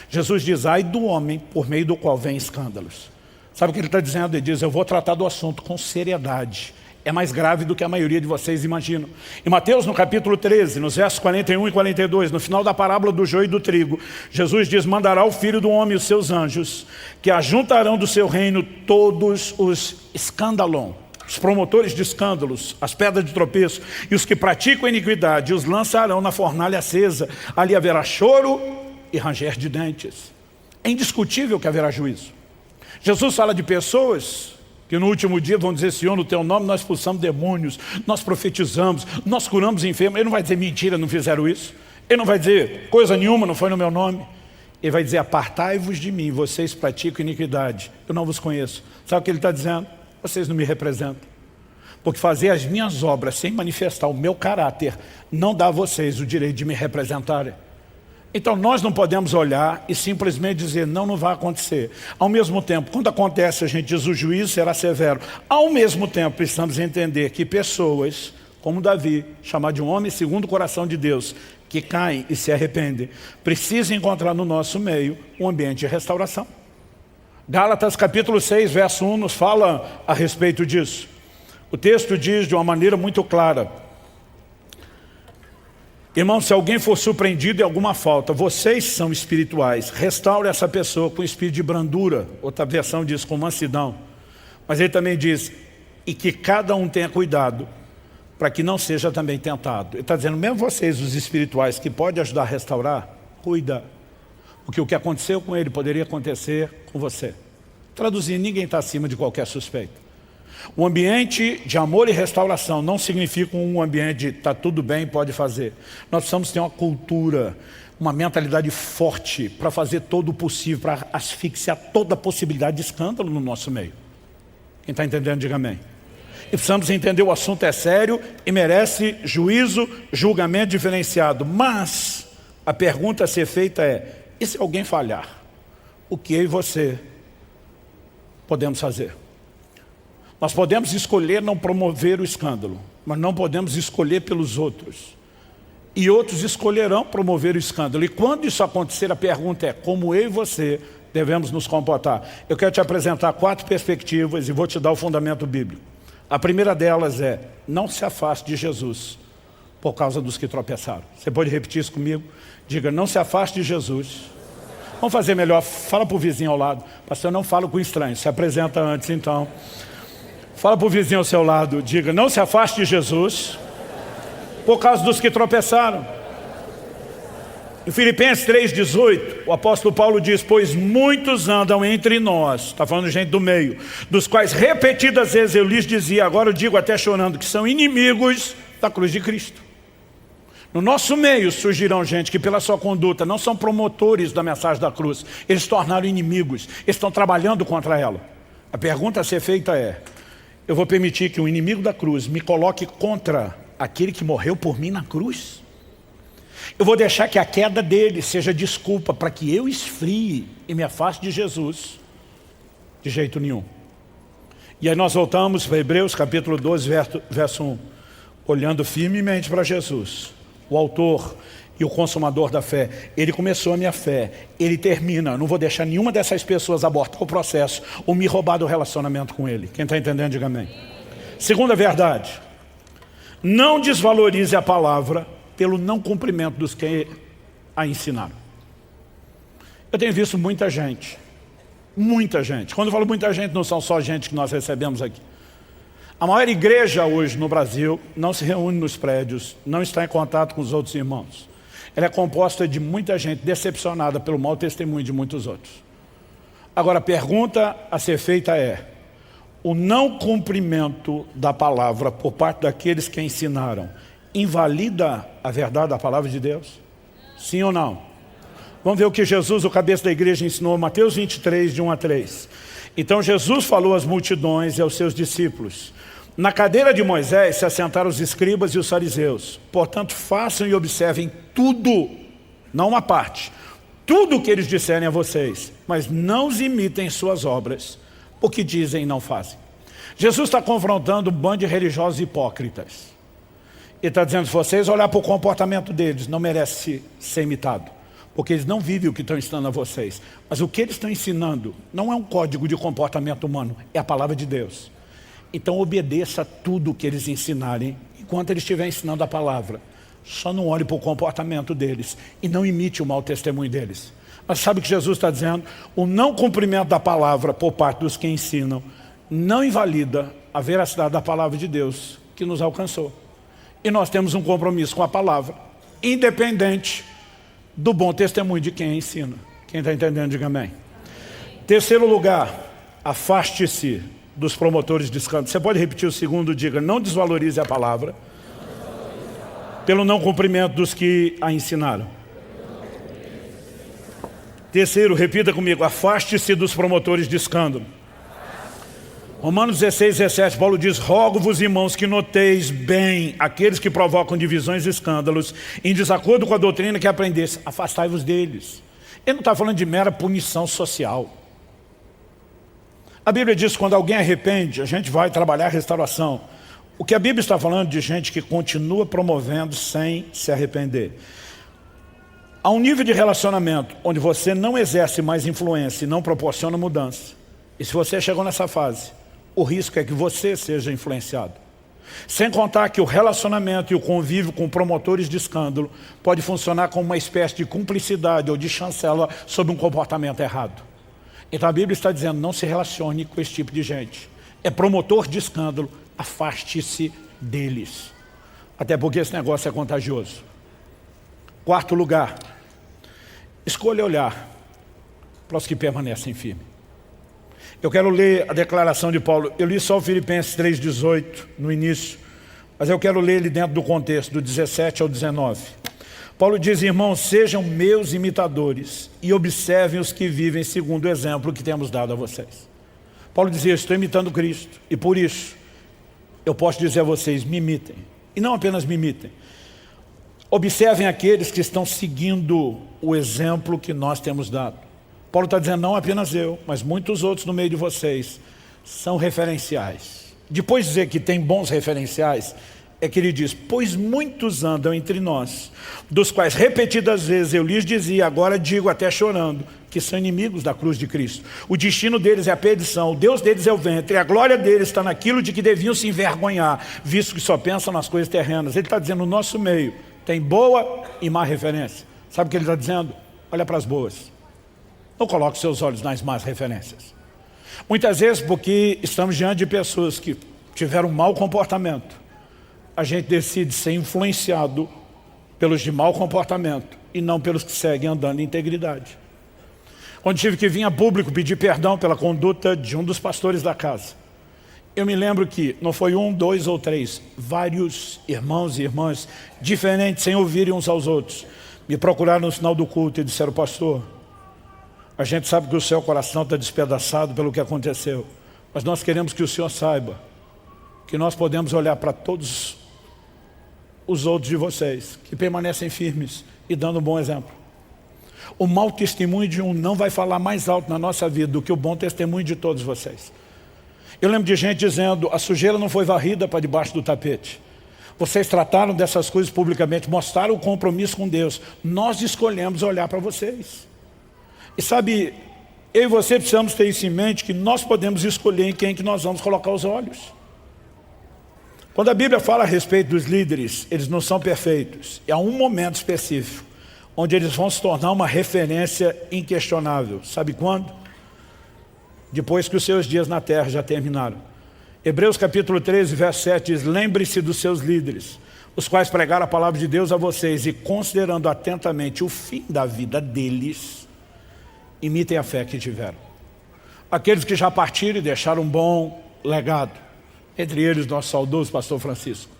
Jesus diz, ai do homem por meio do qual vem escândalos. Sabe o que ele está dizendo? Ele diz, eu vou tratar do assunto com seriedade. É mais grave do que a maioria de vocês imaginam. Em Mateus, no capítulo 13, nos versos 41 e 42, no final da parábola do joio e do trigo, Jesus diz, mandará o Filho do Homem e os seus anjos, que ajuntarão do seu reino todos os escândalon, os promotores de escândalos, as pedras de tropeço, e os que praticam a iniquidade, os lançarão na fornalha acesa. Ali haverá choro e ranger de dentes. É indiscutível que haverá juízo. Jesus fala de pessoas que no último dia vão dizer, Senhor, no teu nome nós expulsamos demônios, nós profetizamos, nós curamos enfermos. Ele não vai dizer mentira, não fizeram isso. Ele não vai dizer coisa nenhuma, não foi no meu nome. Ele vai dizer, apartai-vos de mim, vocês praticam iniquidade, eu não vos conheço. Sabe o que ele está dizendo? Vocês não me representam. Porque fazer as minhas obras sem manifestar o meu caráter não dá a vocês o direito de me representarem. Então nós não podemos olhar e simplesmente dizer, não, não vai acontecer. Ao mesmo tempo, quando acontece, a gente diz, o juízo será severo. Ao mesmo tempo, precisamos entender que pessoas, como Davi, chamado de um homem segundo o coração de Deus, que caem e se arrependem, precisam encontrar no nosso meio um ambiente de restauração. Gálatas capítulo 6, verso 1, nos fala a respeito disso. O texto diz de uma maneira muito clara, irmão, se alguém for surpreendido em alguma falta, vocês são espirituais, restaure essa pessoa com espírito de brandura. Outra versão diz com mansidão. Mas ele também diz, e que cada um tenha cuidado, para que não seja também tentado. Ele está dizendo, mesmo vocês, os espirituais, que podem ajudar a restaurar, cuida. Porque o que aconteceu com ele poderia acontecer com você. Traduzindo, ninguém está acima de qualquer suspeito. O ambiente de amor e restauração não significa um ambiente de está tudo bem, pode fazer. Nós precisamos ter uma cultura, uma mentalidade forte para fazer todo o possível, para asfixiar toda a possibilidade de escândalo no nosso meio. Quem está entendendo, diga amém. E precisamos entender o assunto é sério e merece juízo, julgamento diferenciado. Mas a pergunta a ser feita é, e se alguém falhar? O que eu e você podemos fazer? Nós podemos escolher não promover o escândalo, mas não podemos escolher pelos outros. E outros escolherão promover o escândalo. E quando isso acontecer, a pergunta é, como eu e você devemos nos comportar? Eu quero te apresentar 4 perspectivas e vou te dar o fundamento bíblico. A primeira delas é, não se afaste de Jesus por causa dos que tropeçaram. Você pode repetir isso comigo? Diga, não se afaste de Jesus. Vamos fazer melhor, fala para o vizinho ao lado. Pastor, eu não falo com estranho, se apresenta antes então. Fala para o vizinho ao seu lado, diga, não se afaste de Jesus por causa dos que tropeçaram. Em Filipenses 3,18, o apóstolo Paulo diz, pois muitos andam entre nós, está falando de gente do meio, dos quais repetidas vezes eu lhes dizia, agora eu digo até chorando, que são inimigos da cruz de Cristo. No nosso meio surgirão gente que pela sua conduta não são promotores da mensagem da cruz, eles se tornaram inimigos, eles estão trabalhando contra ela. A pergunta a ser feita é, eu vou permitir que um inimigo da cruz me coloque contra aquele que morreu por mim na cruz? Eu vou deixar que a queda dele seja desculpa para que eu esfrie e me afaste de Jesus? De jeito nenhum. E aí nós voltamos para Hebreus capítulo 12, verso 1. Olhando firmemente para Jesus, o autor e o consumador da fé. Ele começou a minha fé, ele termina. Eu não vou deixar nenhuma dessas pessoas abortar o processo ou me roubar do relacionamento com ele. Quem está entendendo, diga amém. Segunda verdade, não desvalorize a palavra pelo não cumprimento dos que a ensinaram. Eu tenho visto muita gente. Quando eu falo muita gente, não são só gente que nós recebemos aqui. A maior igreja hoje no Brasil não se reúne nos prédios, não está em contato com os outros irmãos. Ela é composta de muita gente decepcionada pelo mau testemunho de muitos outros. Agora a pergunta a ser feita é, o não cumprimento da palavra por parte daqueles que a ensinaram invalida a verdade da palavra de Deus? Sim ou não? Vamos ver o que Jesus, o cabeça da igreja, ensinou. Mateus 23, de 1 a 3. Então Jesus falou às multidões e aos seus discípulos: na cadeira de Moisés se assentaram os escribas e os fariseus. Portanto, façam e observem tudo, não uma parte, tudo o que eles disserem a vocês, mas não os imitem em suas obras, porque dizem e não fazem. Jesus está confrontando um bando de religiosos hipócritas. Ele está dizendo: se vocês olhar para o comportamento deles, não merece ser imitado, porque eles não vivem o que estão ensinando a vocês. Mas o que eles estão ensinando não é um código de comportamento humano, é a palavra de Deus. Então obedeça a tudo o que eles ensinarem, enquanto eles estiverem ensinando a palavra. Só não olhe para o comportamento deles e não imite o mau testemunho deles. Mas sabe o que Jesus está dizendo? O não cumprimento da palavra por parte dos que ensinam não invalida a veracidade da palavra de Deus que nos alcançou. E nós temos um compromisso com a palavra, independente do bom testemunho de quem ensina. Quem está entendendo, diga amém. Terceiro lugar, afaste-se dos promotores de escândalo. Você pode repetir o segundo, diga: não desvalorize a palavra pelo não cumprimento dos que a ensinaram. Terceiro, repita comigo: afaste-se dos promotores de escândalo. Romanos 16, 17, Paulo diz: rogo-vos, irmãos, que noteis bem aqueles que provocam divisões e escândalos em desacordo com a doutrina que aprendesse. Afastai-vos deles. Ele não está falando de mera punição social. A Bíblia diz que quando alguém arrepende, a gente vai trabalhar a restauração. O que a Bíblia está falando de gente que continua promovendo sem se arrepender. Há um nível de relacionamento onde você não exerce mais influência e não proporciona mudança. E se você chegou nessa fase, o risco é que você seja influenciado. Sem contar que o relacionamento e o convívio com promotores de escândalo pode funcionar como uma espécie de cumplicidade ou de chancela sobre um comportamento errado. Então a Bíblia está dizendo: não se relacione com esse tipo de gente. É promotor de escândalo, afaste-se deles. Até porque esse negócio é contagioso. Quarto lugar, escolha olhar para os que permanecem firmes. Eu quero ler a declaração de Paulo. Eu li só o Filipenses 3,18 no início, mas eu quero ler ele dentro do contexto, do 17 ao 19. Paulo diz: irmãos, sejam meus imitadores e observem os que vivem segundo o exemplo que temos dado a vocês. Paulo dizia: estou imitando Cristo, e por isso eu posso dizer a vocês: me imitem. E não apenas me imitem, observem aqueles que estão seguindo o exemplo que nós temos dado. Paulo está dizendo: não apenas eu, mas muitos outros no meio de vocês são referenciais. Depois de dizer que tem bons referenciais, é que ele diz: pois muitos andam entre nós, dos quais repetidas vezes eu lhes dizia, agora digo até chorando, que são inimigos da cruz de Cristo. O destino deles é a perdição, o Deus deles é o ventre, e a glória deles está naquilo de que deviam se envergonhar, visto que só pensam nas coisas terrenas. Ele está dizendo: no nosso meio tem boa e má referência. Sabe o que ele está dizendo? Olha para as boas. Não coloque seus olhos nas más referências. Muitas vezes, porque estamos diante de pessoas que tiveram um mau comportamento, a gente decide ser influenciado pelos de mau comportamento e não pelos que seguem andando em integridade. Quando tive que vir a público pedir perdão pela conduta de um dos pastores da casa, eu me lembro que não foi um, dois ou três, vários irmãos e irmãs diferentes, sem ouvirem uns aos outros, me procuraram no final do culto e disseram: pastor, a gente sabe que o seu coração está despedaçado pelo que aconteceu, mas nós queremos que o senhor saiba que nós podemos olhar para todos os outros de vocês que permanecem firmes e dando um bom exemplo. O mau testemunho de um não vai falar mais alto na nossa vida do que o bom testemunho de todos vocês. Eu lembro de gente dizendo: a sujeira não foi varrida para debaixo do tapete. Vocês trataram dessas coisas publicamente, mostraram o compromisso com Deus. Nós escolhemos olhar para vocês. E sabe, eu e você precisamos ter isso em mente, que nós podemos escolher em quem que nós vamos colocar os olhos. Quando a Bíblia fala a respeito dos líderes, eles não são perfeitos. E há um momento específico onde eles vão se tornar uma referência inquestionável. Sabe quando? Depois que os seus dias na terra já terminaram. Hebreus capítulo 13, verso 7 diz: lembre-se dos seus líderes, os quais pregaram a palavra de Deus a vocês, e considerando atentamente o fim da vida deles, imitem a fé que tiveram. Aqueles que já partiram e deixaram um bom legado, entre eles nosso saudoso pastor Francisco,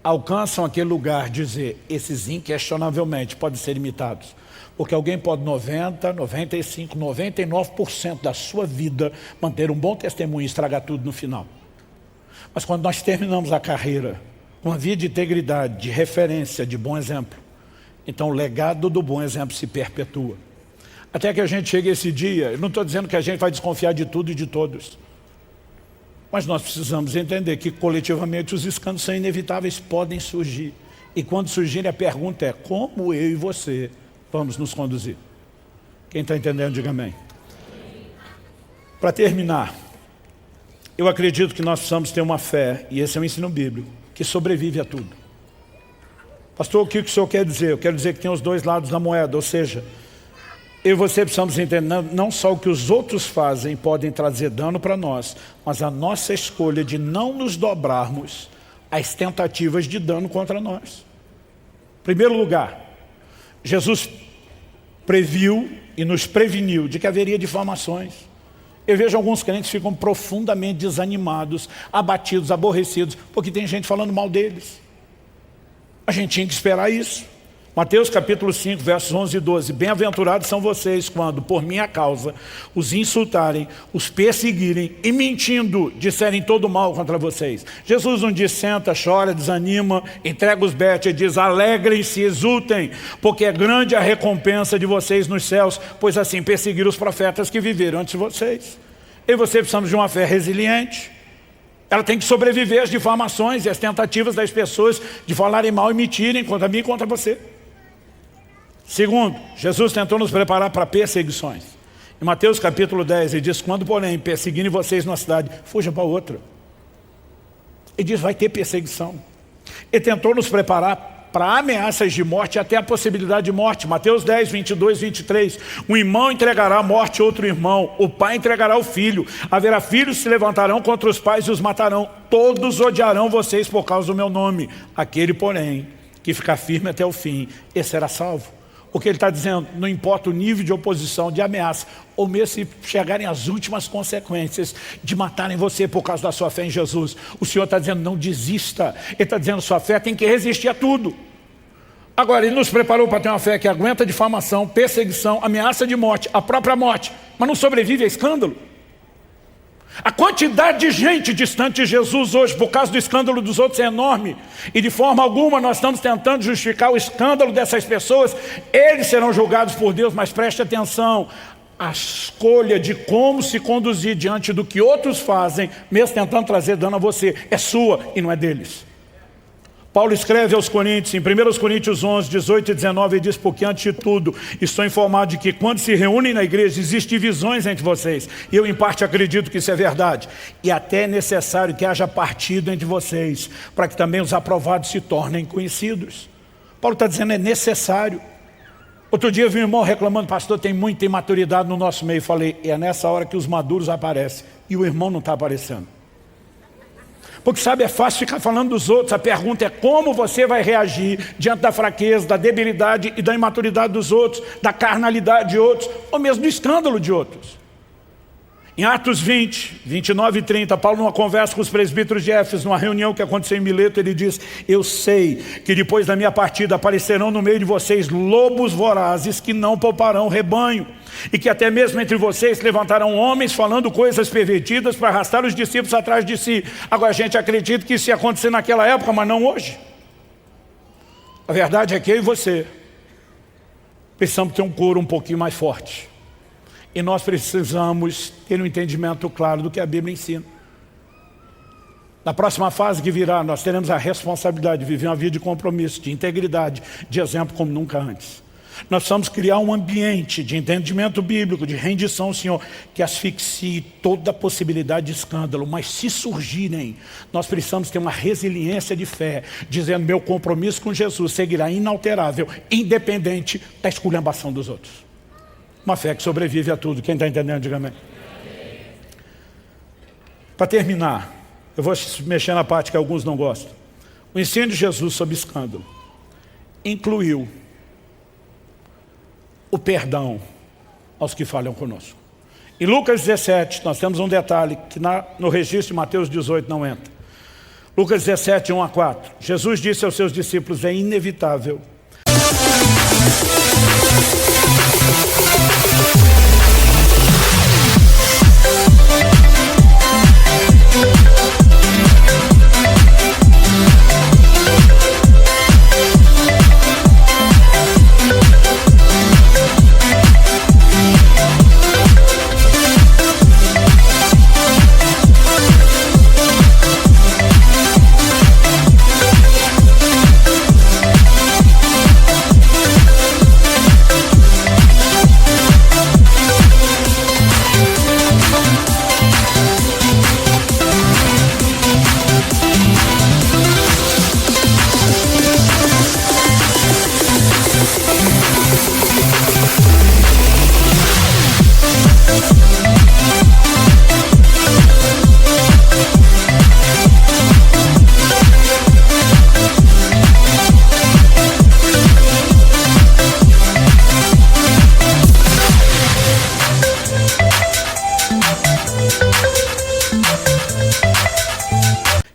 alcançam aquele lugar de dizer, esses inquestionavelmente podem ser imitados. Porque alguém pode 90, 95, 99% da sua vida manter um bom testemunho e estragar tudo no final. Mas quando nós terminamos a carreira, uma vida de integridade, de referência, de bom exemplo, então o legado do bom exemplo se perpetua. Até que a gente chegue esse dia, eu não estou dizendo que a gente vai desconfiar de tudo e de todos. Mas nós precisamos entender que coletivamente os escândalos são inevitáveis, podem surgir. E quando surgirem a pergunta é, como eu e você vamos nos conduzir? Quem está entendendo, diga amém. Para terminar, eu acredito que nós precisamos ter uma fé, e esse é o ensino bíblico, que sobrevive a tudo. Pastor, o que o senhor quer dizer? Eu quero dizer que tem os dois lados da moeda, ou seja, eu e você precisamos entender não só o que os outros fazem podem trazer dano para nós, mas a nossa escolha de não nos dobrarmos às tentativas de dano contra nós. Em primeiro lugar, Jesus previu e nos preveniu de que haveria difamações. Eu vejo alguns crentes que ficam profundamente desanimados, abatidos, aborrecidos, porque tem gente falando mal deles. A gente tinha que esperar isso. Mateus capítulo 5, versos 11 e 12. Bem-aventurados são vocês quando, por minha causa, os insultarem, os perseguirem e mentindo, disserem todo mal contra vocês. Jesus não diz senta, chora, desanima, entrega os betes, ele diz alegrem-se, exultem, porque é grande a recompensa de vocês nos céus, pois assim perseguiram os profetas que viveram antes de vocês. Eu e você precisamos de uma fé resiliente. Ela tem que sobreviver às difamações e às tentativas das pessoas de falarem mal e mentirem contra mim e contra você. Segundo, Jesus tentou nos preparar para perseguições. Em Mateus capítulo 10, ele diz, quando porém perseguirem vocês numa cidade, fuja para outra. Ele diz, vai ter perseguição. Ele tentou nos preparar para ameaças de morte e até a possibilidade de morte. Mateus 10, 22, 23. Um irmão entregará à morte outro irmão, o pai entregará o filho. Haverá filhos que se levantarão contra os pais e os matarão. Todos odiarão vocês por causa do meu nome. Aquele, porém, que ficar firme até o fim, esse será salvo. O que ele está dizendo, não importa o nível de oposição, de ameaça, ou mesmo se chegarem às últimas consequências de matarem você por causa da sua fé em Jesus, o Senhor está dizendo, não desista. Ele está dizendo, sua fé tem que resistir a tudo. Agora, ele nos preparou para ter uma fé que aguenta difamação, perseguição, ameaça de morte, a própria morte, mas não sobrevive a escândalo. A quantidade de gente distante de Jesus hoje por causa do escândalo dos outros é enorme. E de forma alguma nós estamos tentando justificar o escândalo dessas pessoas. Eles serão julgados por Deus, mas preste atenção. A escolha de como se conduzir diante do que outros fazem, mesmo tentando trazer dano a você, é sua e não é deles. Paulo escreve aos Coríntios, em 1 Coríntios 11, 18 e 19, ele diz, porque antes de tudo, estou informado de que quando se reúnem na igreja, existem divisões entre vocês. E eu, em parte, acredito que isso é verdade. E até é necessário que haja partido entre vocês, para que também os aprovados se tornem conhecidos. Paulo está dizendo, é necessário. Outro dia eu vi um irmão reclamando, pastor, tem muita imaturidade no nosso meio. Falei, é nessa hora que os maduros aparecem. E o irmão não está aparecendo. Porque sabe, é fácil ficar falando dos outros. A pergunta é como você vai reagir diante da fraqueza, da debilidade e da imaturidade dos outros, da carnalidade de outros, ou mesmo do escândalo de outros. Em Atos 20, 29 e 30, Paulo numa conversa com os presbíteros de Éfeso, numa reunião que aconteceu em Mileto, ele diz, eu sei que depois da minha partida aparecerão no meio de vocês lobos vorazes que não pouparão o rebanho, e que até mesmo entre vocês levantarão homens falando coisas pervertidas para arrastar os discípulos atrás de si. Agora a gente acredita que isso ia acontecer naquela época, mas não hoje. A verdade é que eu e você precisamos ter um coro um pouquinho mais forte. E nós precisamos ter um entendimento claro do que a Bíblia ensina. Na próxima fase que virá, nós teremos a responsabilidade de viver uma vida de compromisso, de integridade, de exemplo como nunca antes. Nós precisamos criar um ambiente de entendimento bíblico, de rendição ao Senhor, que asfixie toda a possibilidade de escândalo. Mas se surgirem, nós precisamos ter uma resiliência de fé, dizendo, meu compromisso com Jesus seguirá inalterável, independente da esculhambação dos outros. Uma fé que sobrevive a tudo. Quem está entendendo, diga amém. Para terminar, eu vou mexer na parte que alguns não gostam. O ensino de Jesus sobre escândalo incluiu o perdão aos que falham conosco. Em Lucas 17, nós temos um detalhe que no registro de Mateus 18 não entra. Lucas 17, 1 a 4. Jesus disse aos seus discípulos, é inevitável.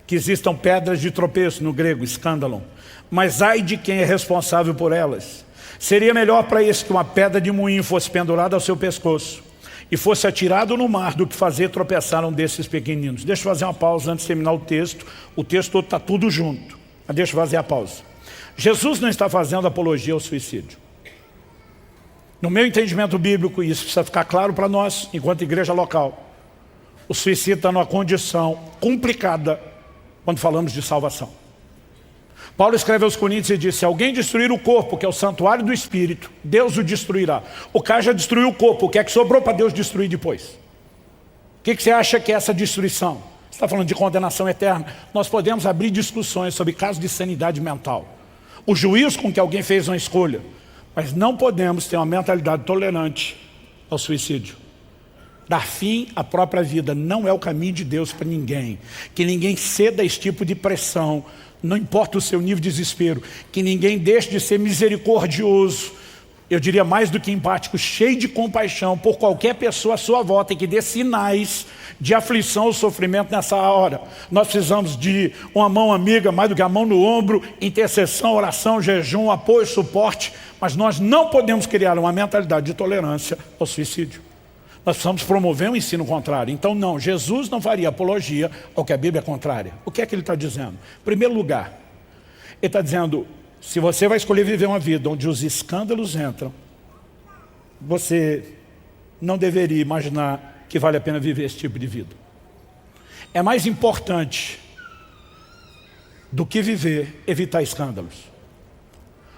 Que existam pedras de tropeço, no grego, escândalo. Mas ai de quem é responsável por elas. Seria melhor para esse que uma pedra de moinho fosse pendurada ao seu pescoço e fosse atirado no mar do que fazer tropeçar um desses pequeninos. Deixa eu fazer uma pausa antes de terminar o texto. O texto todo está tudo junto. Mas deixa eu fazer a pausa. Jesus não está fazendo apologia ao suicídio. No meu entendimento bíblico, isso precisa ficar claro para nós, enquanto igreja local. O suicídio está numa condição complicada quando falamos de salvação. Paulo escreve aos Coríntios e diz, se alguém destruir o corpo, que é o santuário do Espírito, Deus o destruirá. O cara já destruiu o corpo, o que é que sobrou para Deus destruir depois? O que você acha que é essa destruição? Você está falando de condenação eterna? Nós podemos abrir discussões sobre casos de sanidade mental. O juízo com que alguém fez uma escolha. Mas não podemos ter uma mentalidade tolerante ao suicídio. Dar fim à própria vida não é o caminho de Deus para ninguém. Que ninguém ceda a esse tipo de pressão, não importa o seu nível de desespero. Que ninguém deixe de ser misericordioso, eu diria mais do que empático, cheio de compaixão por qualquer pessoa à sua volta e que dê sinais de aflição ou sofrimento nessa hora. Nós precisamos de uma mão amiga, mais do que a mão no ombro, intercessão, oração, jejum, apoio, suporte. Mas nós não podemos criar uma mentalidade de tolerância ao suicídio. Nós precisamos promover um ensino contrário. Então não, Jesus não faria apologia ao que a Bíblia é contrária. O que é que ele está dizendo? Em primeiro lugar, ele está dizendo, se você vai escolher viver uma vida onde os escândalos entram, você não deveria imaginar que vale a pena viver esse tipo de vida. É mais importante do que viver, evitar escândalos.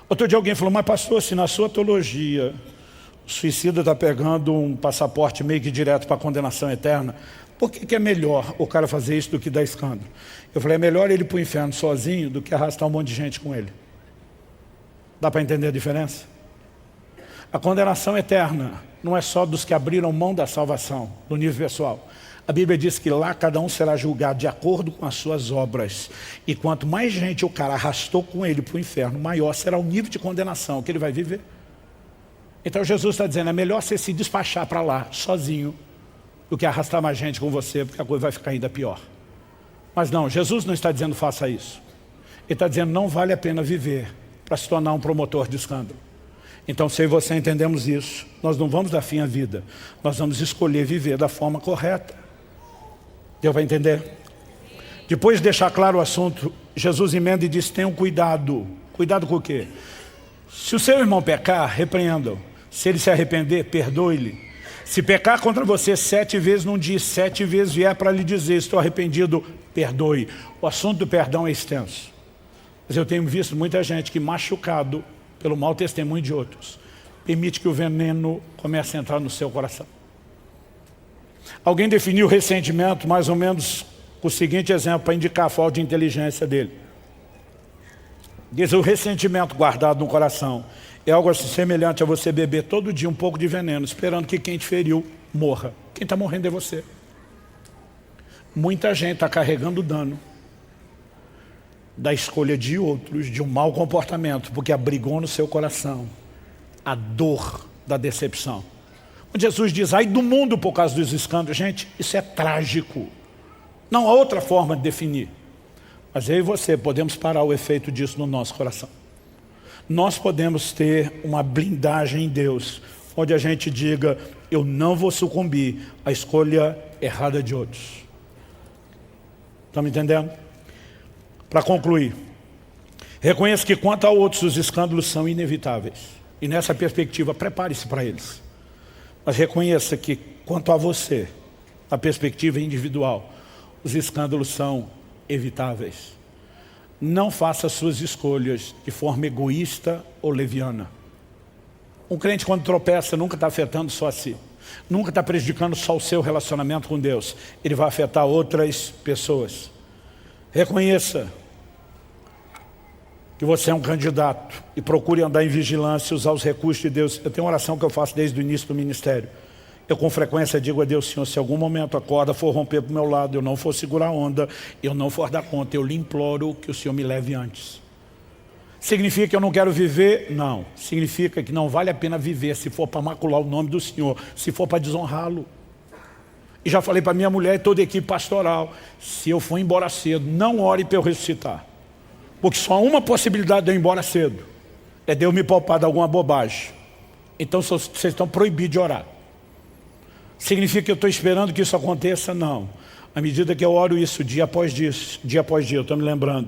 Outro dia alguém falou, mas pastor, se na sua teologia o suicida está pegando um passaporte meio que direto para a condenação eterna, por que é melhor o cara fazer isso do que dar escândalo? Eu falei, é melhor ele ir para o inferno sozinho do que arrastar um monte de gente com ele. Dá para entender a diferença? A condenação eterna não é só dos que abriram mão da salvação, no nível pessoal. A Bíblia diz que lá cada um será julgado de acordo com as suas obras. E quanto mais gente o cara arrastou com ele para o inferno, maior será o nível de condenação que ele vai viver. Então Jesus está dizendo, é melhor você se despachar para lá, sozinho, do que arrastar mais gente com você, porque a coisa vai ficar ainda pior. Mas não, Jesus não está dizendo faça isso. Ele está dizendo, não vale a pena viver para se tornar um promotor de escândalo. Então, se eu e você entendemos isso, nós não vamos dar fim à vida. Nós vamos escolher viver da forma correta. Deu para entender? Depois de deixar claro o assunto, Jesus emenda e diz, tenham cuidado. Cuidado com o quê? Se o seu irmão pecar, repreenda-o. Se ele se arrepender, perdoe-lhe. Se pecar contra você 7 vezes num dia, 7 vezes vier para lhe dizer, estou arrependido, perdoe. O assunto do perdão é extenso. Mas eu tenho visto muita gente que, machucado pelo mau testemunho de outros, permite que o veneno comece a entrar no seu coração. Alguém definiu o ressentimento mais ou menos com o seguinte exemplo, para indicar a falta de inteligência dele. Diz, o ressentimento guardado no coração é algo assim semelhante a você beber todo dia um pouco de veneno, esperando que quem te feriu morra. Quem está morrendo é você. Muita gente está carregando o dano da escolha de outros, de um mau comportamento, porque abrigou no seu coração a dor da decepção. Quando Jesus diz, ai do mundo por causa dos escândalos, gente, isso é trágico. Não há outra forma de definir. Mas eu e você podemos parar o efeito disso no nosso coração. Nós podemos ter uma blindagem em Deus, onde a gente diga, eu não vou sucumbir à escolha errada de outros. Estão me entendendo? Para concluir, reconheça que quanto a outros os escândalos são inevitáveis. E nessa perspectiva, prepare-se para eles. Mas reconheça que quanto a você, na perspectiva individual, os escândalos são evitáveis. Não faça suas escolhas de forma egoísta ou leviana. Um crente quando tropeça nunca está afetando só a si. Nunca está prejudicando só o seu relacionamento com Deus. Ele vai afetar outras pessoas. Reconheça que você é um candidato e procure andar em vigilância e usar os recursos de Deus. Eu tenho uma oração que eu faço desde o início do ministério. Eu com frequência digo a Deus, Senhor, se algum momento a corda for romper para o meu lado, eu não for segurar a onda, eu não for dar conta, eu lhe imploro que o Senhor me leve antes. Significa que eu não quero viver? Não. Significa que não vale a pena viver se for para macular o nome do Senhor, se for para desonrá-lo. E já falei para minha mulher e toda a equipe pastoral, se eu for embora cedo, não ore para eu ressuscitar. Porque só há uma possibilidade de eu ir embora cedo, é Deus me poupar de alguma bobagem. Então vocês estão proibidos de orar. Significa que eu estou esperando que isso aconteça? Não. À medida que eu oro isso, dia após dia, eu estou me lembrando.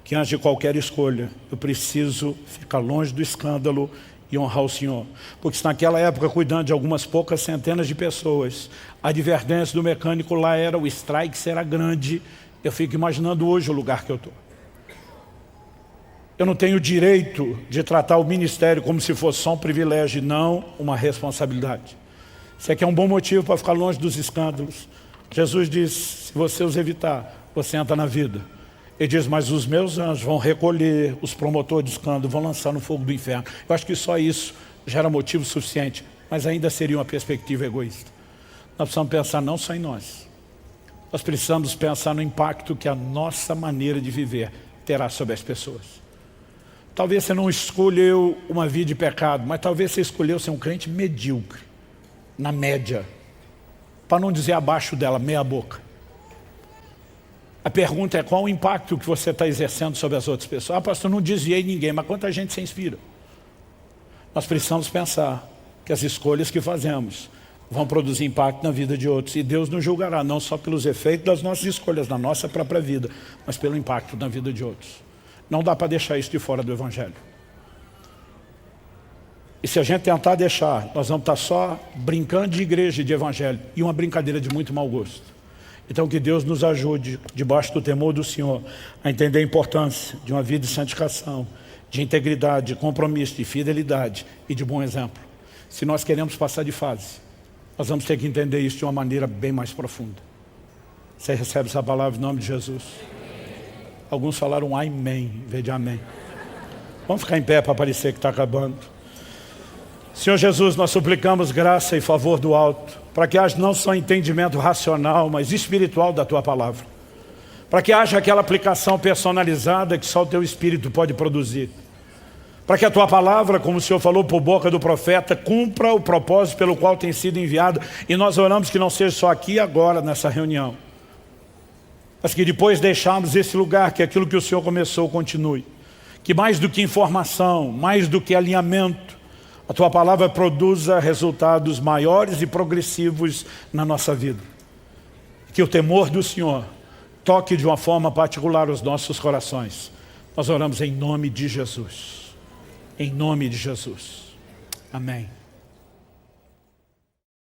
Que antes de qualquer escolha, eu preciso ficar longe do escândalo e honrar o Senhor. Porque se naquela época, cuidando de algumas poucas centenas de pessoas, a advertência do mecânico lá era o strike será grande, eu fico imaginando hoje o lugar que eu estou. Eu não tenho o direito de tratar o ministério como se fosse só um privilégio e não uma responsabilidade. Isso aqui é um bom motivo para ficar longe dos escândalos. Jesus diz, se você os evitar, você entra na vida. Ele diz, mas os meus anjos vão recolher os promotores de escândalo, vão lançar no fogo do inferno. Eu acho que só isso já era motivo suficiente, mas ainda seria uma perspectiva egoísta. Nós precisamos pensar não só em nós. Nós precisamos pensar no impacto que a nossa maneira de viver terá sobre as pessoas. Talvez você não escolheu uma vida de pecado, mas talvez você escolheu ser um crente medíocre, na média, para não dizer abaixo dela, meia boca. A pergunta é qual o impacto que você está exercendo sobre as outras pessoas. Ah, pastor, não desviei ninguém, mas quanta gente se inspira? Nós precisamos pensar que as escolhas que fazemos vão produzir impacto na vida de outros. E Deus nos julgará, não só pelos efeitos das nossas escolhas, na nossa própria vida, mas pelo impacto na vida de outros. Não dá para deixar isso de fora do Evangelho. E se a gente tentar deixar, nós vamos estar só brincando de igreja e de Evangelho. E uma brincadeira de muito mau gosto. Então que Deus nos ajude, debaixo do temor do Senhor, a entender a importância de uma vida de santificação, de integridade, de compromisso, de fidelidade e de bom exemplo. Se nós queremos passar de fase, nós vamos ter que entender isso de uma maneira bem mais profunda. Você recebe essa palavra em nome de Jesus? Alguns falaram amém, em vez de amém. Vamos ficar em pé para parecer que está acabando. Senhor Jesus, nós suplicamos graça e favor do alto, para que haja não só entendimento racional, mas espiritual da Tua palavra. Para que haja aquela aplicação personalizada que só o Teu Espírito pode produzir. Para que a Tua palavra, como o Senhor falou por boca do profeta, cumpra o propósito pelo qual tem sido enviada. E nós oramos que não seja só aqui e agora, nessa reunião. Mas que depois deixarmos esse lugar, que aquilo que o Senhor começou continue. Que mais do que informação, mais do que alinhamento, a Tua palavra produza resultados maiores e progressivos na nossa vida. Que o temor do Senhor toque de uma forma particular os nossos corações. Nós oramos em nome de Jesus. Em nome de Jesus. Amém.